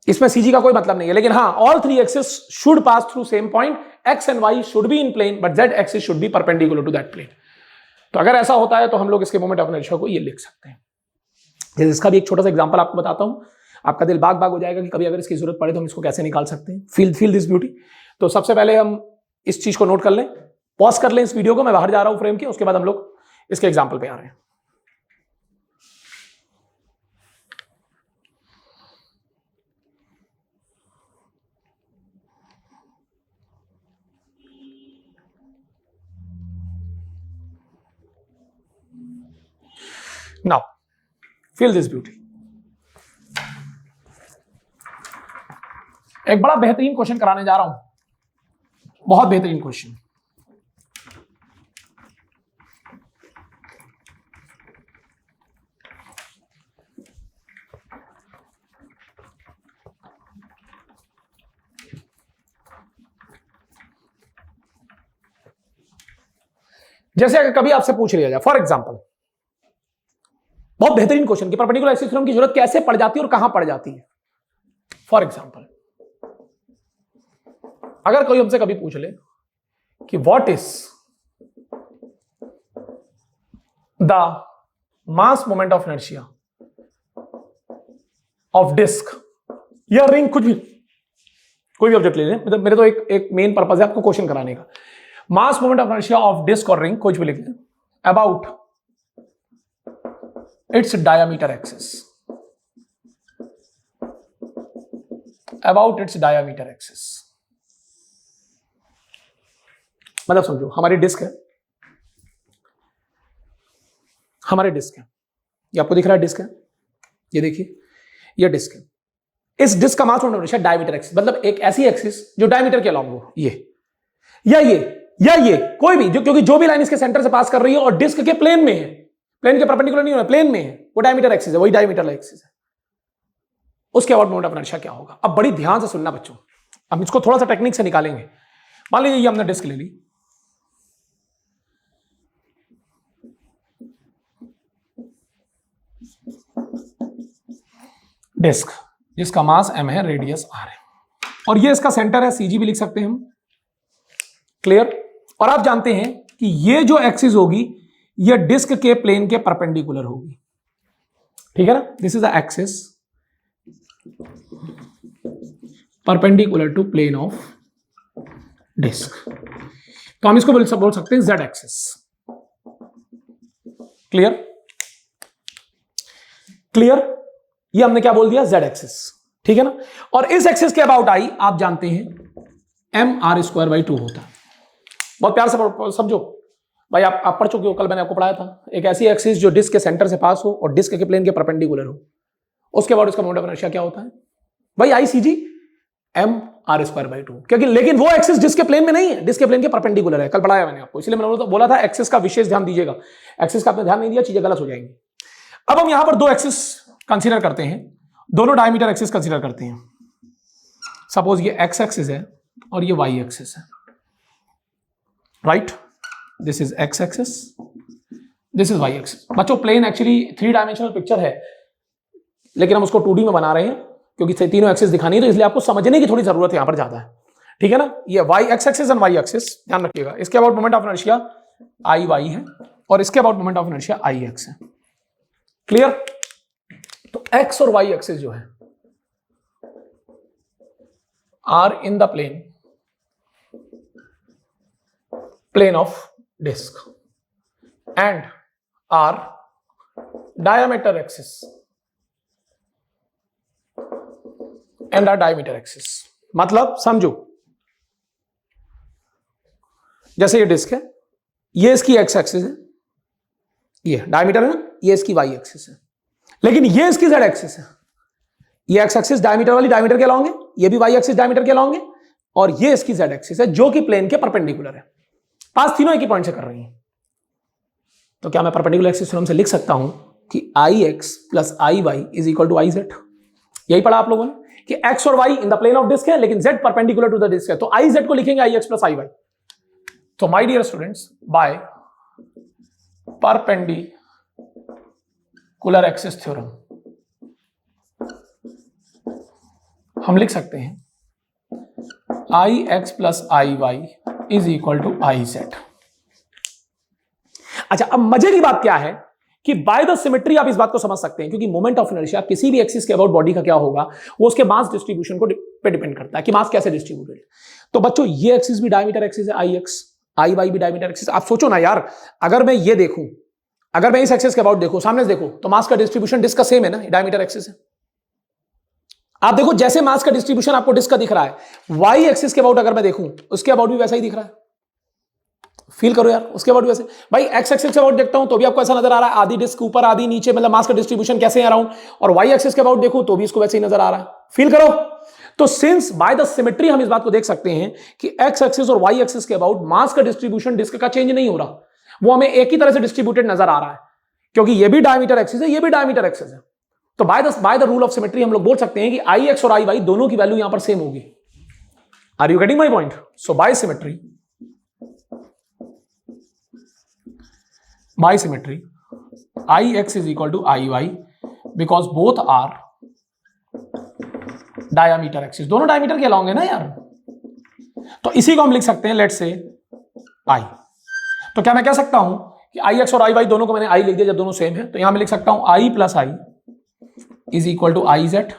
इसमें सीजी का कोई मतलब नहीं है। लेकिन हाँ, all 3 axis should pass through same point, X and Y should be in plane, but Z axis should be perpendicular to that plane. तो अगर ऐसा होता है तो हम लोग इसके मोमेंट ऑफ इनर्शिया को ये लिख सकते हैं। इसका भी एक छोटा सा एग्जांपल आपको बताता हूं, आपका दिल बाग बाग हो जाएगा कि कभी अगर इसकी जरूरत पड़े तो हम इसको कैसे निकाल सकते हैं। Feel this beauty. तो सबसे पहले हम इस चीज को नोट कर लें, पॉज कर लें इस वीडियो को, मैं बाहर जा रहा हूं फ्रेम के, उसके बाद हम लोग इसके एग्जाम्पल पे आ रहे हैं। Now feel this beauty. एक बड़ा बेहतरीन क्वेश्चन कराने जा रहा हूं, बहुत बेहतरीन क्वेश्चन। जैसे अगर कभी आपसे पूछ लिया जाए, फॉर एग्जांपल, बहुत बेहतरीन क्वेश्चन कि परपेंडिकुलर एक्सिस थ्योरम की जरूरत कैसे पड़ जाती है और कहां पड़ जाती है। फॉर एग्जांपल, अगर कोई हमसे कभी पूछ ले कि what is the mass moment of inertia of disc या रिंग, कुछ भी, कोई भी ऑब्जेक्ट ले लें, मेरे तो एक मेन पर्पज है आपको क्वेश्चन कराने का। Mass moment of inertia of disc और रिंग, कुछ भी लिख लें, about its diameter axis, about its diameter axis. मतलब समझो हमारी डिस्क है, हमारे डिस्क है, ये आपको दिख रहा है डिस्क है, ये देखिए ये डिस्क है। इस डिस्क का mass moment of inertia diameter axis, मतलब एक ऐसी एक्सिस जो डायमीटर के अलॉन्ग हो, ये या ये कोई भी, जो क्योंकि जो भी लाइन इसके सेंटर से पास कर रही है और डिस्क के प्लेन में है, प्लेन के परपेंडिकुलर नहीं हो रहा, प्लेन में है, वो डायमीटर एक्सिस है, वही डायमीटर एक्सिस है। उसके अबाउट मोमेंट ऑफ इनर्शिया क्या होगा? अब बड़ी ध्यान से सुनना बच्चों, हम इसको थोड़ा सा टेक्निक से निकालेंगे। मान लीजिए ये हमने डिस्क ले ली, डिस्क जिसका मास m है, रेडियस r है, और ये इसका सेंटर है, CG भी लिख सकते हैं हम, क्लियर। और आप जानते हैं कि ये जो एक्सिस होगी ये डिस्क के प्लेन के परपेंडिकुलर होगी, ठीक है ना। This is the axis perpendicular to plane of disc, तो हम इसको बोल सकते हैं z एक्सिस, क्लियर क्लियर। ये हमने क्या बोल दिया, z एक्सिस, ठीक है ना। और इस एक्सिस के अबाउट आई आप जानते हैं mr²/2 होता है। बहुत प्यार से समझो भाई, आप पढ़ चुके हो, कल मैंने आपको पढ़ाया था, एक ऐसी एक्सिस जो डिस्क के सेंटर से पास हो और डिस्क के प्लेन के परपेंडिकुलर हो, उसके बाद उसका मोमेंट ऑफ इनर्शिया क्या होता है भाई, ICG mr²/2, क्योंकि लेकिन वो एक्सिस डिस्क के प्लेन में नहीं है, डिस्क के प्लेन के परपेंडिकुलर है, कल पढ़ाया मैंने आपको, इसलिए मैंने बोला था एक्सिस का विशेष ध्यान दीजिएगा, एक्सिस का आपने ध्यान नहीं दिया चीजें गलत हो जाएंगी। अब हम यहां पर दो एक्सिस कंसीडर करते हैं, दोनों डायमीटर एक्सिस कंसीडर करते हैं। सपोज ये एक्स एक्सिस है और ये वाई एक्सिस है, right, this is X axis, this is Y axis. बच्चों प्लेन एक्चुअली 3 डायमेंशनल पिक्चर है, लेकिन हम उसको 2D में बना रहे हैं क्योंकि तीनों एक्सिस दिखानी है, तो इसलिए आपको समझने की थोड़ी जरूरत यहां पर ज्यादा है, ठीक है ना। ये Y X axis and Y axis, ध्यान रखिएगा। इसके about moment of inertia I Y है और इसके about moment of inertia I X है, क्लियर। तो एक्स और वाई एक्सिस जो है are in the plane of disc and are diameter axis and are diameter axis. मतलब समझो, जैसे ये डिस्क है, ये इसकी एक्स एक्सिस है, ये डायमीटर है ना, ये इसकी वाई एक्सिस है, लेकिन ये इसकी जेड एक्सिस है। ये एक्स एक्सिस डायमीटर वाली डायमीटर के अलॉन्ग है, ये भी वाई एक्सिस डायमीटर के अलॉन्ग है, और ये इसकी जेड एक्सिस है जो कि प्लेन के परपेंडिकुलर है। पास तीनों एक ही पॉइंट से कर रही हैं, तो क्या मैं परपेंडिकुलर एक्सिस थ्योरम से लिख सकता हूं कि I x plus I Y is equal to I Z. यही पढ़ा आप लोगों ने कि एक्स और Y in the plane of disc है, लेकिन Z perpendicular to the disc है, तो आई जेड को लिखेंगे I x plus I Y. तो my dear students, by perpendicular axis theorem हम लिख सकते हैं I x plus I Y is equal to I Z. अच्छा, अब मजे की बात क्या है कि बाय द सिमेट्री आप इस बात को समझ सकते हैं, क्योंकि मोमेंट ऑफ इनर्शिया किसी भी एक्सिस के अबाउट बॉडी का क्या होगा, वो उसके मास डिस्ट्रीब्यूशन को पे डिपेंड करता है कि मास कैसे डिस्ट्रीब्यूटेड है। तो बच्चों ये एक्सिस भी डायमीटर एक्सिस है, आई एक्स, आई वाई भी डायमीटर एक्सिस। आप सोचो ना यार, अगर मैं ये देखूं, अगर मैं इस एक्सिस के अबाउट देखूं, सामने से देखो, तो मास का डिस्ट्रीब्यूशन डिस्क का सेम है ना, डायमीटर एक्सिस है। आप देखो जैसे मास का डिस्ट्रीब्यूशन आपको डिस्क का दिख रहा है, वाई एक्सिस के अबाउट अगर मैं देखूं, उसके अबाउट भी वैसा ही दिख रहा है। फील करो यार, उसके अबाउट भी वैसे। भाई एक्स एक्सिस के अबाउट देखता हूं तो भी आपको ऐसा नजर आ रहा है, आधी डिस्क ऊपर आधी नीचे, मतलब मास का डिस्ट्रीब्यूशन कैसे आ रहा हूं, और वाई एक्सिस के अबाउट देखूं तो भी इसको वैसे ही नजर आ रहा है। फील करो। तो सिंस बाय द सिमेट्री हम इस बात को देख सकते हैं कि एक्स एक्सिस और वाई एक्सिस के अबाउट मास का डिस्ट्रीब्यूशन डिस्क का चेंज नहीं हो रहा, वो हमें एक ही तरह से डिस्ट्रीब्यूटेड नजर आ रहा है, क्योंकि ये भी डायमीटर एक्सिस है, ये भी डायमीटर एक्सिस है। तो by the rule of symmetry हम लोग बोल सकते हैं कि आई एक्स और आई वाई दोनों की वैल्यू यहां पर सेम होगी। Are you getting my point? So by symmetry I x is equal to I Y because both are diameter axis, दोनों डायमीटर के अलॉन्ग है ना यार। तो इसी को हम लिख सकते हैं लेट्स से आई। तो क्या मैं कह सकता हूं कि आई एक्स और आई वाई दोनों को मैंने आई लिख दिया जब दोनों सेम है, तो यहां मैं लिख सकता हूं I plus I is equal to I Z.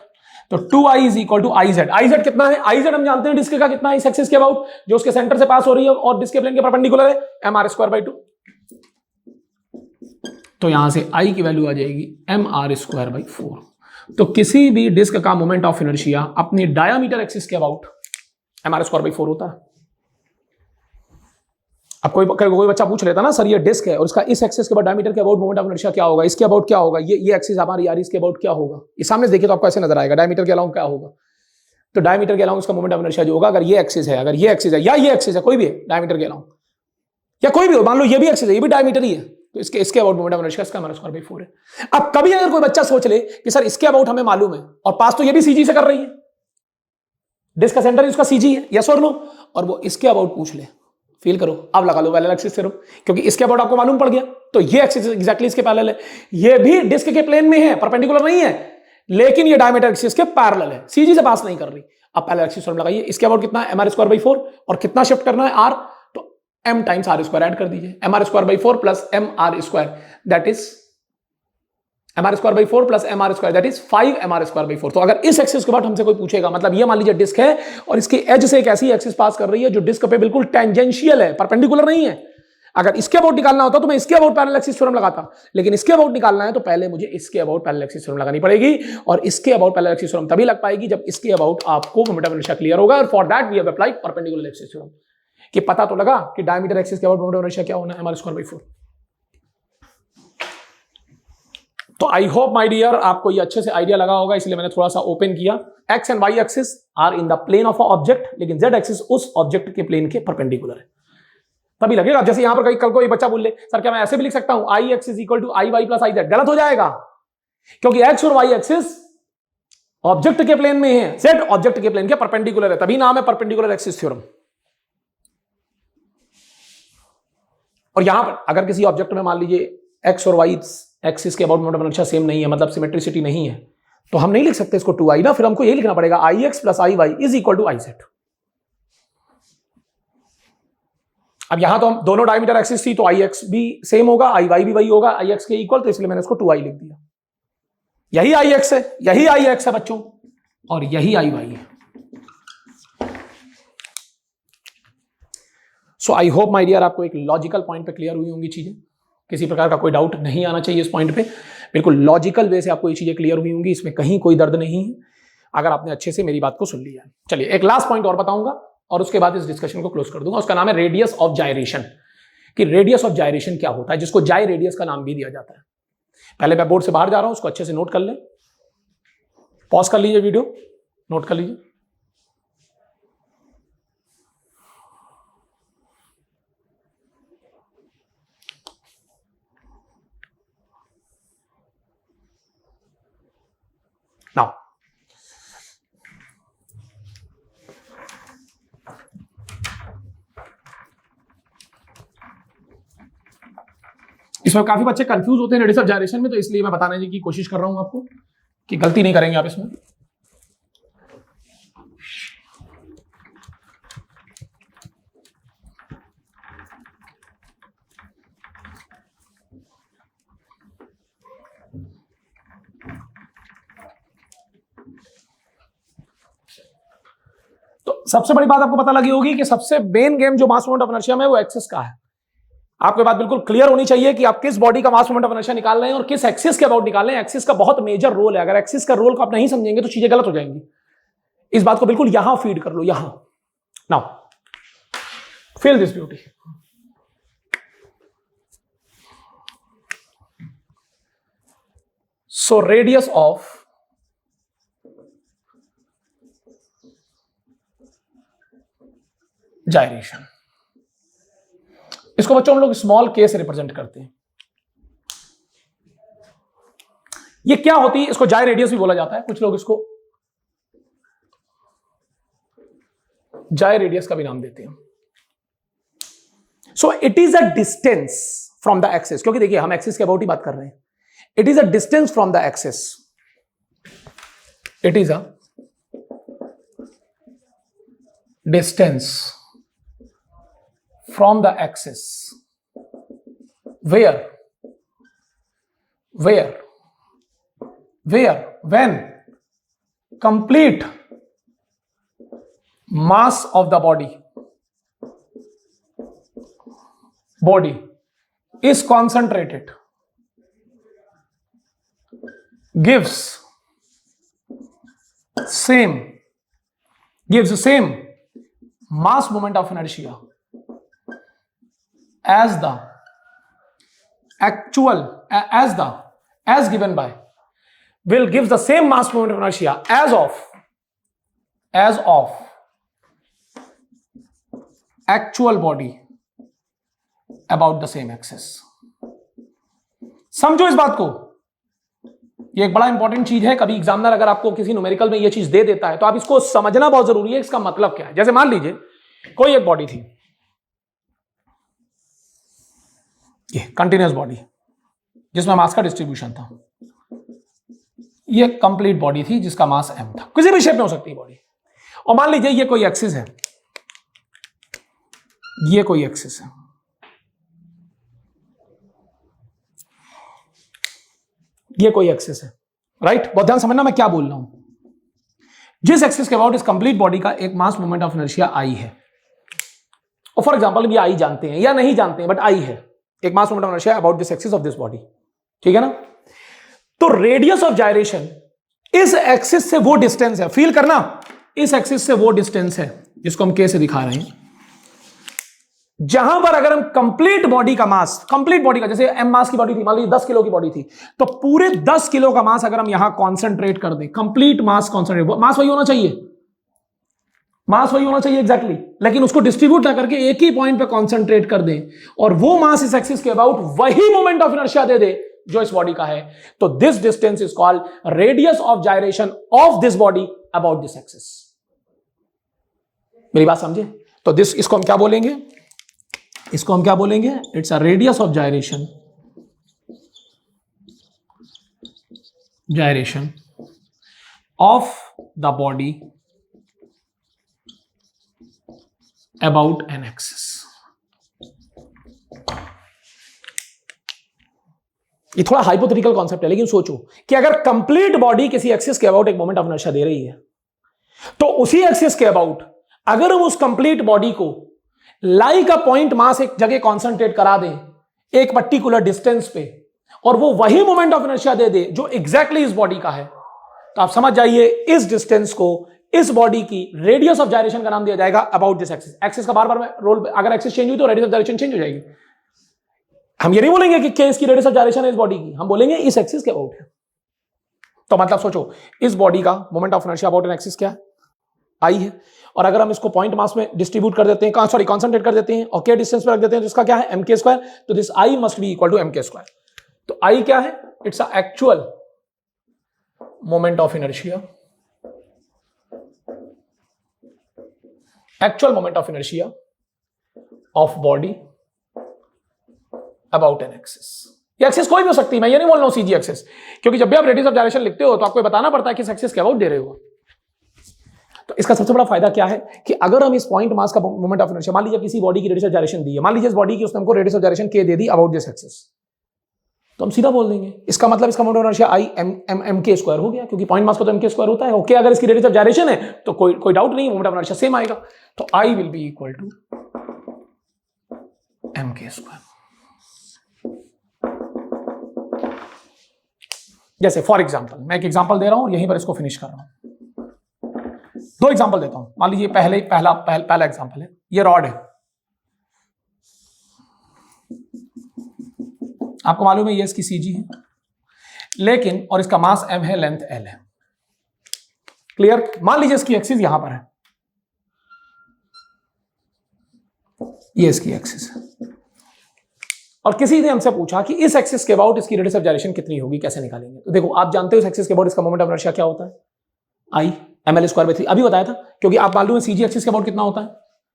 तो 2i is equal to I Z. I Z कितना है? आई जेड हम जानते हैं डिस्क का कितना है इस एक्सिस के अबाउट, जो उसके सेंटर से पास हो रही है और डिस्क के प्लेन के परपेंडिकुलर है, mr²/2। तो यहां से i की वैल्यू आ जाएगी mr²/4। तो किसी भी डिस्क का मोमेंट ऑफ इनर्शिया अपनी डायमीटर एक्सिस के अबाउट mr²/4 होता है। अब कोई बच्चा पूछ लेता ना सर ये डिस्क है और इसका इस एक्सिस के बाद डायमीटर के अबाउट मोमेंट ऑफ इनर्शिया क्या होगा, इसके अबाउट क्या होगा, ये एक्सिस हमारी यार इसके अबाउट क्या होगा, ये सामने देखिए तो आपको ऐसे नजर आएगा डायमीटर के अलाउंग क्या होगा। तो डायमीटर के अलाउंग इसका मोमेंट ऑफ इनर्शिया जो होगा, अगर ये एक्सिस है, अगर ये एक्सिस है या ये एक्सिस है, कोई भी है डायमीटर के अलाउंग या कोई भी हो, मान लो ये भी एक्सिस है, ये भी डायमीटर ही है, तो इसके अबाउट मोमेंट ऑफ इनर्शिया इसका m²/4 है। अब कभी अगर कोई बच्चा सोच ले कि सर इसके अबाउट हमें मालूम है और पास तो ये भी सीजी से कर रही है, डिस्क का सेंटर इसका सीजी है, यस और नो, और वो इसके अबाउट पूछ ले, फील करो, अब लगा लो पैरेलल एक्सिस थ्योरम, क्योंकि इसके अबाउट आपको मालूम पड़ गया, तो ये एक्सिस एग्जैक्टली इसके पैरेलल है, ये भी डिस्क के प्लेन में है, परपेंडिकुलर नहीं है, लेकिन ये डायमीटर एक्सिस के पैरेलल है, सीजी से पास नहीं कर रही। अब पैरेलल एक्सिस थ्योरम लगाइए, इसके अबाउट कितना है mr²/4 और कितना शिफ्ट करना है r, तो m टाइम्स r² ऐड कर दीजिए, mr²/4 plus mr², that is mr²/4 plus mr², that is 5mr²/4। तो अगर इस एक्सिस के बाद हमसे कोई पूछेगा, मतलब ये मान लीजिए डिस्क है और इसकी एज से एक ऐसी एक्सिस पास कर रही है जो डिस्क पे बिल्कुल टेंजेंशियल है, परपेंडिकुलर नहीं है, अगर इसके अबाउट निकालना होता तो मैं इसके अबाउट पैरेलल एक्सिस थ्योरम लगाता, लेकिन इसके अबाउट निकालना है तो पहले मुझे इसके अबाउट पैरेलल एक्सिस थ्योरम लगानी पड़ेगी, और इसके अबाउट पैरेलल एक्सिस थ्योरम तभी लग पाएगी जब इसके अबाउट आपको मोमेंट ऑफ इनर्शिया क्लियर होगा, और for that we have applied perpendicular axis theorem, कि पता तो लगा कि डायमीटर एक्सिस के अबाउट मोमेंट ऑफ इनर्शिया क्या होना है, mr²/4। तो आई होप माय डियर आपको ये अच्छे से आइडिया लगा होगा, इसलिए मैंने थोड़ा सा ओपन किया। X and Y axis are in the plane of a object, लेकिन जेड एक्सिस उस ऑब्जेक्ट के प्लेन के परपेंडिकुलर है, तभी लगेगा। जैसे यहां पर कल को एक बच्चा बोल ले सर क्या मैं ऐसे भी लिख सकता हूं I x is equal to I y plus I z, गलत हो जाएगा, क्योंकि एक्स और वाई एक्सिस ऑब्जेक्ट के प्लेन में है, जेड ऑब्जेक्ट के प्लेन के परपेंडिकुलर है, तभी नाम है परपेंडिकुलर एक्सिस थ्योरम। और यहां पर अगर किसी ऑब्जेक्ट में मान लीजिए एक्स और वाई एक्सिस के about moment of inertia same नहीं है, मतलब सिमेट्रिसिटी नहीं है, तो हम नहीं लिख सकते इसको 2i ना, फिर हमको ये लिखना पड़ेगा I x plus I Y is equal to I z. अब यहां तो हम दोनों डायमीटर एक्सिस थी, तो आई एक्स भी सेम होगा, आई वाई भी वही होगा, आई एक्स के इक्वल, तो इसलिए मैंने इसको 2i लिख दिया। यही आई एक्स है, यही आई एक्स है बच्चों, और यही आई वाई है। सो आई होप माय डियर आपको एक लॉजिकल पॉइंट पे क्लियर हुई होंगी चीजें, किसी प्रकार का कोई डाउट नहीं आना चाहिए इस पॉइंट पे, बिल्कुल लॉजिकल वे से आपको ये चीजें क्लियर हुई होंगी, इसमें कहीं कोई दर्द नहीं है अगर आपने अच्छे से मेरी बात को सुन लिया। चलिए एक लास्ट पॉइंट और बताऊंगा और उसके बाद इस डिस्कशन को क्लोज कर दूंगा, उसका नाम है रेडियस ऑफ जायरेशन, कि रेडियस ऑफ जायरेशन क्या होता है, जिसको जाय रेडियस का नाम भी दिया जाता है। पहले मैं बोर्ड से बाहर जा रहा हूं, उसको अच्छे से नोट कर ले, पॉज कर लीजिए वीडियो, नोट कर लीजिए। नाउ इसमें काफी बच्चे कंफ्यूज होते हैं रेडियस ऑफ जायरेशन में, तो इसलिए मैं बताने की कोशिश कर रहा हूं आपको कि गलती नहीं करेंगे आप इसमें। तो सबसे बड़ी बात आपको पता लगी होगी कि सबसे मेन गेम जो मास मोमेंट ऑफ इनर्शिया में वो एक्सिस का है। आपको बात बिल्कुल क्लियर होनी चाहिए कि आप किस बॉडी का मास मोमेंट ऑफ इनर्शिया निकाल रहे हैं और किस एक्सिस के अबाउट निकाल रहे हैं। एक्सिस का बहुत मेजर रोल है, अगर एक्सिस का रोल को आप नहीं समझेंगे तो चीजें गलत हो जाएंगी। इस बात को बिल्कुल यहां फीड कर लो, यहां। Now feel this beauty. So radius of gyration, इसको बच्चों हम लोग स्मॉल के से रिप्रेजेंट करते हैं। ये क्या होती है, इसको जाय रेडियस भी बोला जाता है, कुछ लोग इसको जाय रेडियस का भी नाम देते हैं। So it is a distance from the axis, क्योंकि देखिए हम एक्सिस के अबाउट ही बात कर रहे हैं। It is a distance from the axis, it is a distance from the axis where when complete mass of the body is concentrated gives same mass moment of inertia as given by will give the same mass moment of inertia as of actual body about the same axis. समझो इस बात को, ये एक बड़ा important चीज है। कभी एग्जामिनर अगर आपको किसी न्यूमेरिकल में ये चीज दे देता है तो आप इसको समझना बहुत जरूरी है, इसका मतलब क्या है। जैसे मान लीजिए कोई एक बॉडी थी, ये कंटिन्यूअस बॉडी जिसमें मास का डिस्ट्रीब्यूशन था, ये कंप्लीट बॉडी थी जिसका मास m था, किसी भी शेप में हो सकती है बॉडी। और मान लीजिए ये कोई एक्सिस है, ये कोई एक्सिस है, ये कोई एक्सिस है, राइट। बहुत ध्यान समझना मैं क्या बोल रहा हूं। जिस एक्सिस के अबाउट इस कंप्लीट बॉडी का एक मास मोमेंट ऑफ इनर्शिया आई है, और फॉर एग्जांपल ये आई जानते हैं या नहीं जानते हैं, बट आई है एक मास moment of inertia about this axis of this body, ठीक है ना। तो रेडियस ऑफ जायरेशन इस एक्सिस से वो डिस्टेंस है, फील करना, इस एक्सिस से वो डिस्टेंस है जिसको हम के से दिखा रहे हैं, जहां पर अगर हम कंप्लीट बॉडी का मास, कंप्लीट बॉडी का, जैसे एम मास की बॉडी थी, मान लीजिए 10 किलो की बॉडी थी, तो पूरे 10 किलो का मास अगर हम यहां कॉन्सेंट्रेट कर दें, कंप्लीट मास कॉन्सेंट्रेट, मास वही होना चाहिए, मास वही होना चाहिए एग्जैक्टली, लेकिन उसको डिस्ट्रीब्यूट ना करके एक ही पॉइंट पे कॉन्सेंट्रेट कर दें और वो मास इस एक्सिस के अबाउट वही मोमेंट ऑफ इनर्शिया दे दे जो इस बॉडी का है, तो this distance is called radius of gyration of this body about this axis. मेरी बात समझे? तो दिस, इसको हम क्या बोलेंगे, इसको हम क्या बोलेंगे, it's a radius of gyration, gyration of the body about an axis. ये थोड़ा हाइपोथेटिकल कॉन्सेप्ट है, लेकिन सोचो कि अगर कंप्लीट बॉडी किसी एक्सिस के अबाउट एक मोमेंट ऑफ इनर्शिया दे रही है, तो उसी एक्सिस के अबाउट अगर हम उस कंप्लीट बॉडी को लाइक अ पॉइंट मास एक जगह कॉन्सेंट्रेट करा दें एक पर्टिकुलर डिस्टेंस पे, और वो वही मोमेंट ऑफ इनर्शिया दे दे जो एग्जैक्टली इस बॉडी का है, तो आप समझ जाइए इस डिस्टेंस को, इस बॉडी की रेडियस ऑफ जायरेशन का नाम दिया जाएगा अबाउट दिस एक्सिस। एक्सिस का बार बार रोल, अगर एक्सिस चेंज हुई तो रेडियस ऑफ जायरेशन चेंज हो जाएगी। हम ये नहीं बोलेंगे कि क्या इसकी रेडियस ऑफ जायरेशन है इस बॉडी की, हम बोलेंगे इस एक्सिस के अबाउट है। तो मतलब सोचो इस बॉडी का moment of inertia about an axis क्या है, आई है, और अगर हम इसको पॉइंट मास में डिस्ट्रीब्यूट कर देते हैं, सॉरी कॉन्सेंट्रेट कर देते हैं और के डिस्टेंस पे रख देते हैं, तो इसका क्या है एम के स्क्वायर, तो this I must be equal to M K square. तो आई क्या है, it's a actual moment of inertia, actual moment of inertia of body about an axis. ये एक्सिस कोई भी हो सकती है, मैं ये नहीं बोल रहा हूं सीजी एक्सिस, क्योंकि जब भी आप रेडियस ऑफ जायरेशन लिखते हो तो आपको बताना पड़ता है कि इस एक्सिस के अबाउट दे रहे हो। तो इसका सबसे बड़ा फायदा क्या है कि अगर हम इस पॉइंट मास का मोमेंट ऑफ इनर्शिया, मान लीजिए किसी बॉडी की रेडियस ऑफ जायरेशन दी है, मान लीजिए इस बॉडी की उसने हमको रेडियस ऑफ जायरेशन के दे दी अबाउट दिस एक्सिस, तो हम सीधा बोल देंगे इसका मतलब इसका moment of inertia I am K square हो गया, क्योंकि पॉइंट मास का तो एम के स्क्वायर होता है। ओके, अगर इसकी रेडियस ऑफ जायरेशन है तो कोई डाउट नहीं, मोमेंट ऑफ इनर्शिया सेम आएगा, तो I will be equal to M K square. जैसे फॉर एग्जाम्पल, मैं एक एग्जाम्पल दे रहा हूं और यहीं पर इसको फिनिश कर रहा हूं। दो एग्जाम्पल देता हूं, मान लीजिए पहला एग्जाम्पल है, ये रॉड है, आपको मालूम है ये इसकी सीजी है, लेकिन और इसका मास m है, लेंथ l है, क्लियर। मान लीजिए इसकी एक्सिस यहां पर है, ये इसकी एक्सिस है, और किसी ने हमसे पूछा कि इस एक्सिस के अबाउट इसकी रेडियस ऑफ जायरेशन कितनी होगी, कैसे निकालेंगे। तो देखो आप जानते हो इस एक्सिस के अबाउट इसका मोमेंट ऑफ इनर्शिया क्या होता है, आई ml स्क्वायर बाई 3, अभी बताया था, क्योंकि आप मालूम है सीजी एक्सिस के अबाउट कितना होता है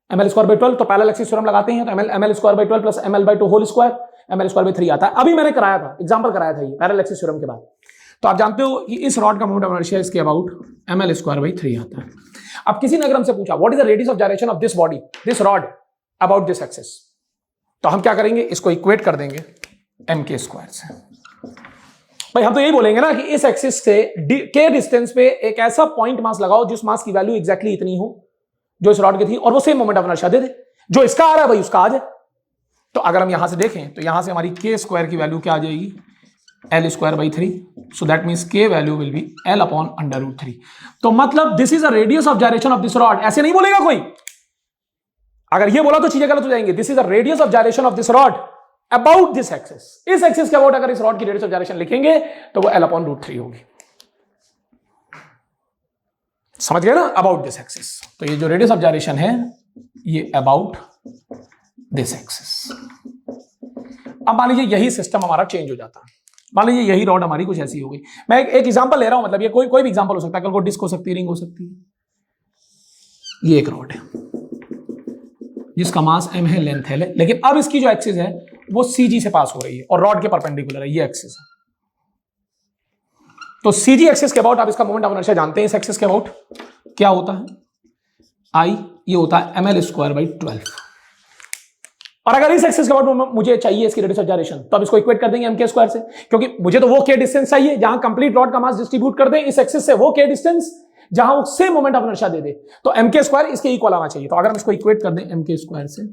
ml स्क्वायर बाई 12, तो पैरेलल एक्सिस थ्योरम लगाते हैं तो ml square by 12 plus ml by 2 whole square ml square by 3 आता है। अभी मैंने कराया था, एग्जांपल कराया था ये पैरेलल एक्सिस थ्योरम के बाद। तो आप जानते हो कि इस रॉड का मोमेंट ऑफ इनर्शिया इसके अबाउट ml स्क्वायर बाई 3 आता है। अब किसी ने अगर हमसे पूछा what is the radius of gyration of this body, this rod about this axis, तो हम क्या करेंगे, इसको इक्वेट कर देंगे एम के स्क्वायर से। भाई हम तो यही बोलेंगे ना कि इस एक्सिस से के डिस्टेंस पे एक ऐसा पॉइंट मास लगाओ जिस मास की वैल्यू एग्जैक्टली इतनी हो जो इस रॉड की थी, और वो सेम मोमेंट ऑफ इनर्शिया दे दे, जो इसका आ रहा है भाई उसका आ जाए। तो अगर हम यहां से देखें तो यहां से हमारी के स्क्वायर की वैल्यू क्या आ जाएगी, L square by 3, so that means K value will be L upon under root 3। तो मतलब this is a radius of gyration of this rod, ऐसे नहीं बोलेगा कोई, अगर ये बोला तो चीजें गलत हो जाएंगी। This is the radius of gyration of this rod about this axis. इस एक्सिस के अबाउट अगर इस रॉड की रेडियस ऑफ जायरेशन लिखेंगे तो वो L/√3 होगी। समझ गए ना, अबाउट दिस एक्सिस। तो ये जो रेडियस ऑफ जायरेशन है ये अबाउट दिस एक्सिस। अब मान लीजिए यही सिस्टम हमारा चेंज हो जाता है, मान लीजिए यही रॉड हमारी कुछ ऐसी हो गई। मैं एक एग्जांपल ले रहा हूं, मतलब ये कोई भी एग्जांपल हो सकता है, कल को डिस्क हो सकती है, रिंग हो सकती है। ये एक रॉड है जिसका मास m है, लेंथ है, लेकिन अब इसकी जो एक्सिस है वो CG से पास हो रही है और रॉड के परपेंडिकुलर है, ये एक्सिस है। तो CG एक्सिस के अबाउट आप इसका मोमेंट ऑफ इनर्शिया जानते हैं। इस एक्सिस के अबाउट क्या होता है, I, ये होता है mL²/12। और अगर इस एक्सिस के अबाउट मुझे चाहिए इसकी रेडियस ऑफ जायरेशन, तो अब इसको इक्वेट कर देंगे m² से, क्योंकि मुझे तो वो k डिस्टेंस चाहिए जहां कंप्लीट रॉड का मास डिस्ट्रीब्यूट कर दे इस एक्सिस से, वो k डिस्टेंस जहां वो सेम मोमेंट ऑफ इनर्शिया दे दे, तो m² इसके इक्वल आना चाहिए। तो अगर हम इसको इक्वेट कर दें m² से,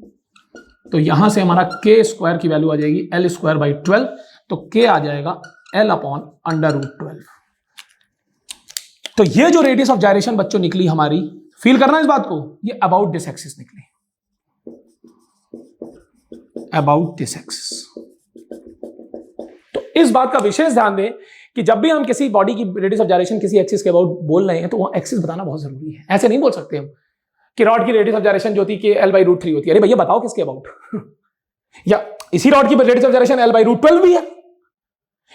तो यहां से हमारा k² की वैल्यू आ जाएगी L²/12, तो k आ जाएगा L/√12। तो ये जो रेडियस ऑफ जायरेशन बच्चों निकली हमारी, फील करना इस बात को, ये अबाउट दिस एक्सिस निकली, अबाउट दिस एक्सिस। तो इस बात का विशेष ध्यान दें कि जब भी हम किसी बॉडी की रेडियस ऑफ जायरेशन किसी एक्सिस के अबाउट बोल रहे हैं तो वो एक्सिस बताना बहुत जरूरी है। ऐसे नहीं बोल सकते हम कि रॉड की रेडियस ऑफ जायरेशन जो होती है L/√3 होती है। अरे भैया बताओ किसके अबाउट या इसी रॉड की रेडियस ऑफ जायरेशन L/√12 भी है,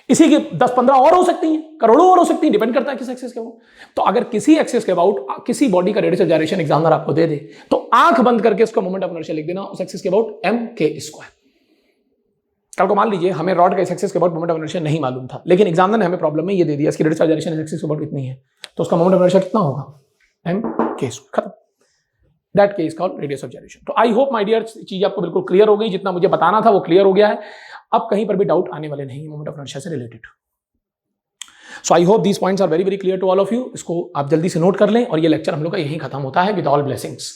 इसी की 10-15 और हो सकती हैं, करोड़ों और हो सकती हैं, डिपेंड करता है किस एक्सिस के अबाउट। तो अगर किसी एक्सिस के अबाउट किसी बॉडी का रेडियस ऑफ जायरेशन एग्जामिनर आपको दे दे तो आंख बंद करके उसका मोमेंट ऑफ इनर्शिया लिख देना उस एक्सिस के अबाउट m²। कल को मान लीजिए हमें रॉड का इस एक्सिस के अबाउट मोमेंट ऑफ इनर्शिया नहीं मालूम था, लेकिन एग्जामिनर ने हमें प्रॉब्लम में ये दे दिया इसकी रेडियस ऑफ जायरेशन इस एक्सिस के अबाउट इतनी है, तो उसका मोमेंट ऑफ इनर्शिया कितना होगा, m²। खत्म, दैट के is called radius of gyration. तो आई होप माय डियर चीज आपको बिल्कुल क्लियर हो गई, जितना मुझे बताना था वो क्लियर हो गया है। अब कहीं पर भी डाउट आने वाले नहीं मोमेंट ऑफ इनर्शिया से related. So I hope these points are very very clear to all of you. इसको आप जल्दी से नोट कर लें और ये लेक्चर हम लोग का यहीं खत्म होता है विद ऑल ब्लेसिंग्स।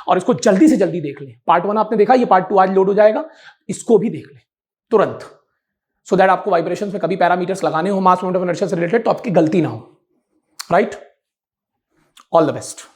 और इसको जल्दी से जल्दी देख लें। पार्ट 1 आपने देखा, ये पार्ट 2 आज लोड हो जाएगा, इसको भी देख लें तुरंत, सो दैट आपको वाइब्रेशंस में कभी पैरामीटर्स लगाने हो मास मोमेंट ऑफ इनर्शिया से रिलेटेड तो आपकी गलती ना हो। Right, all the best.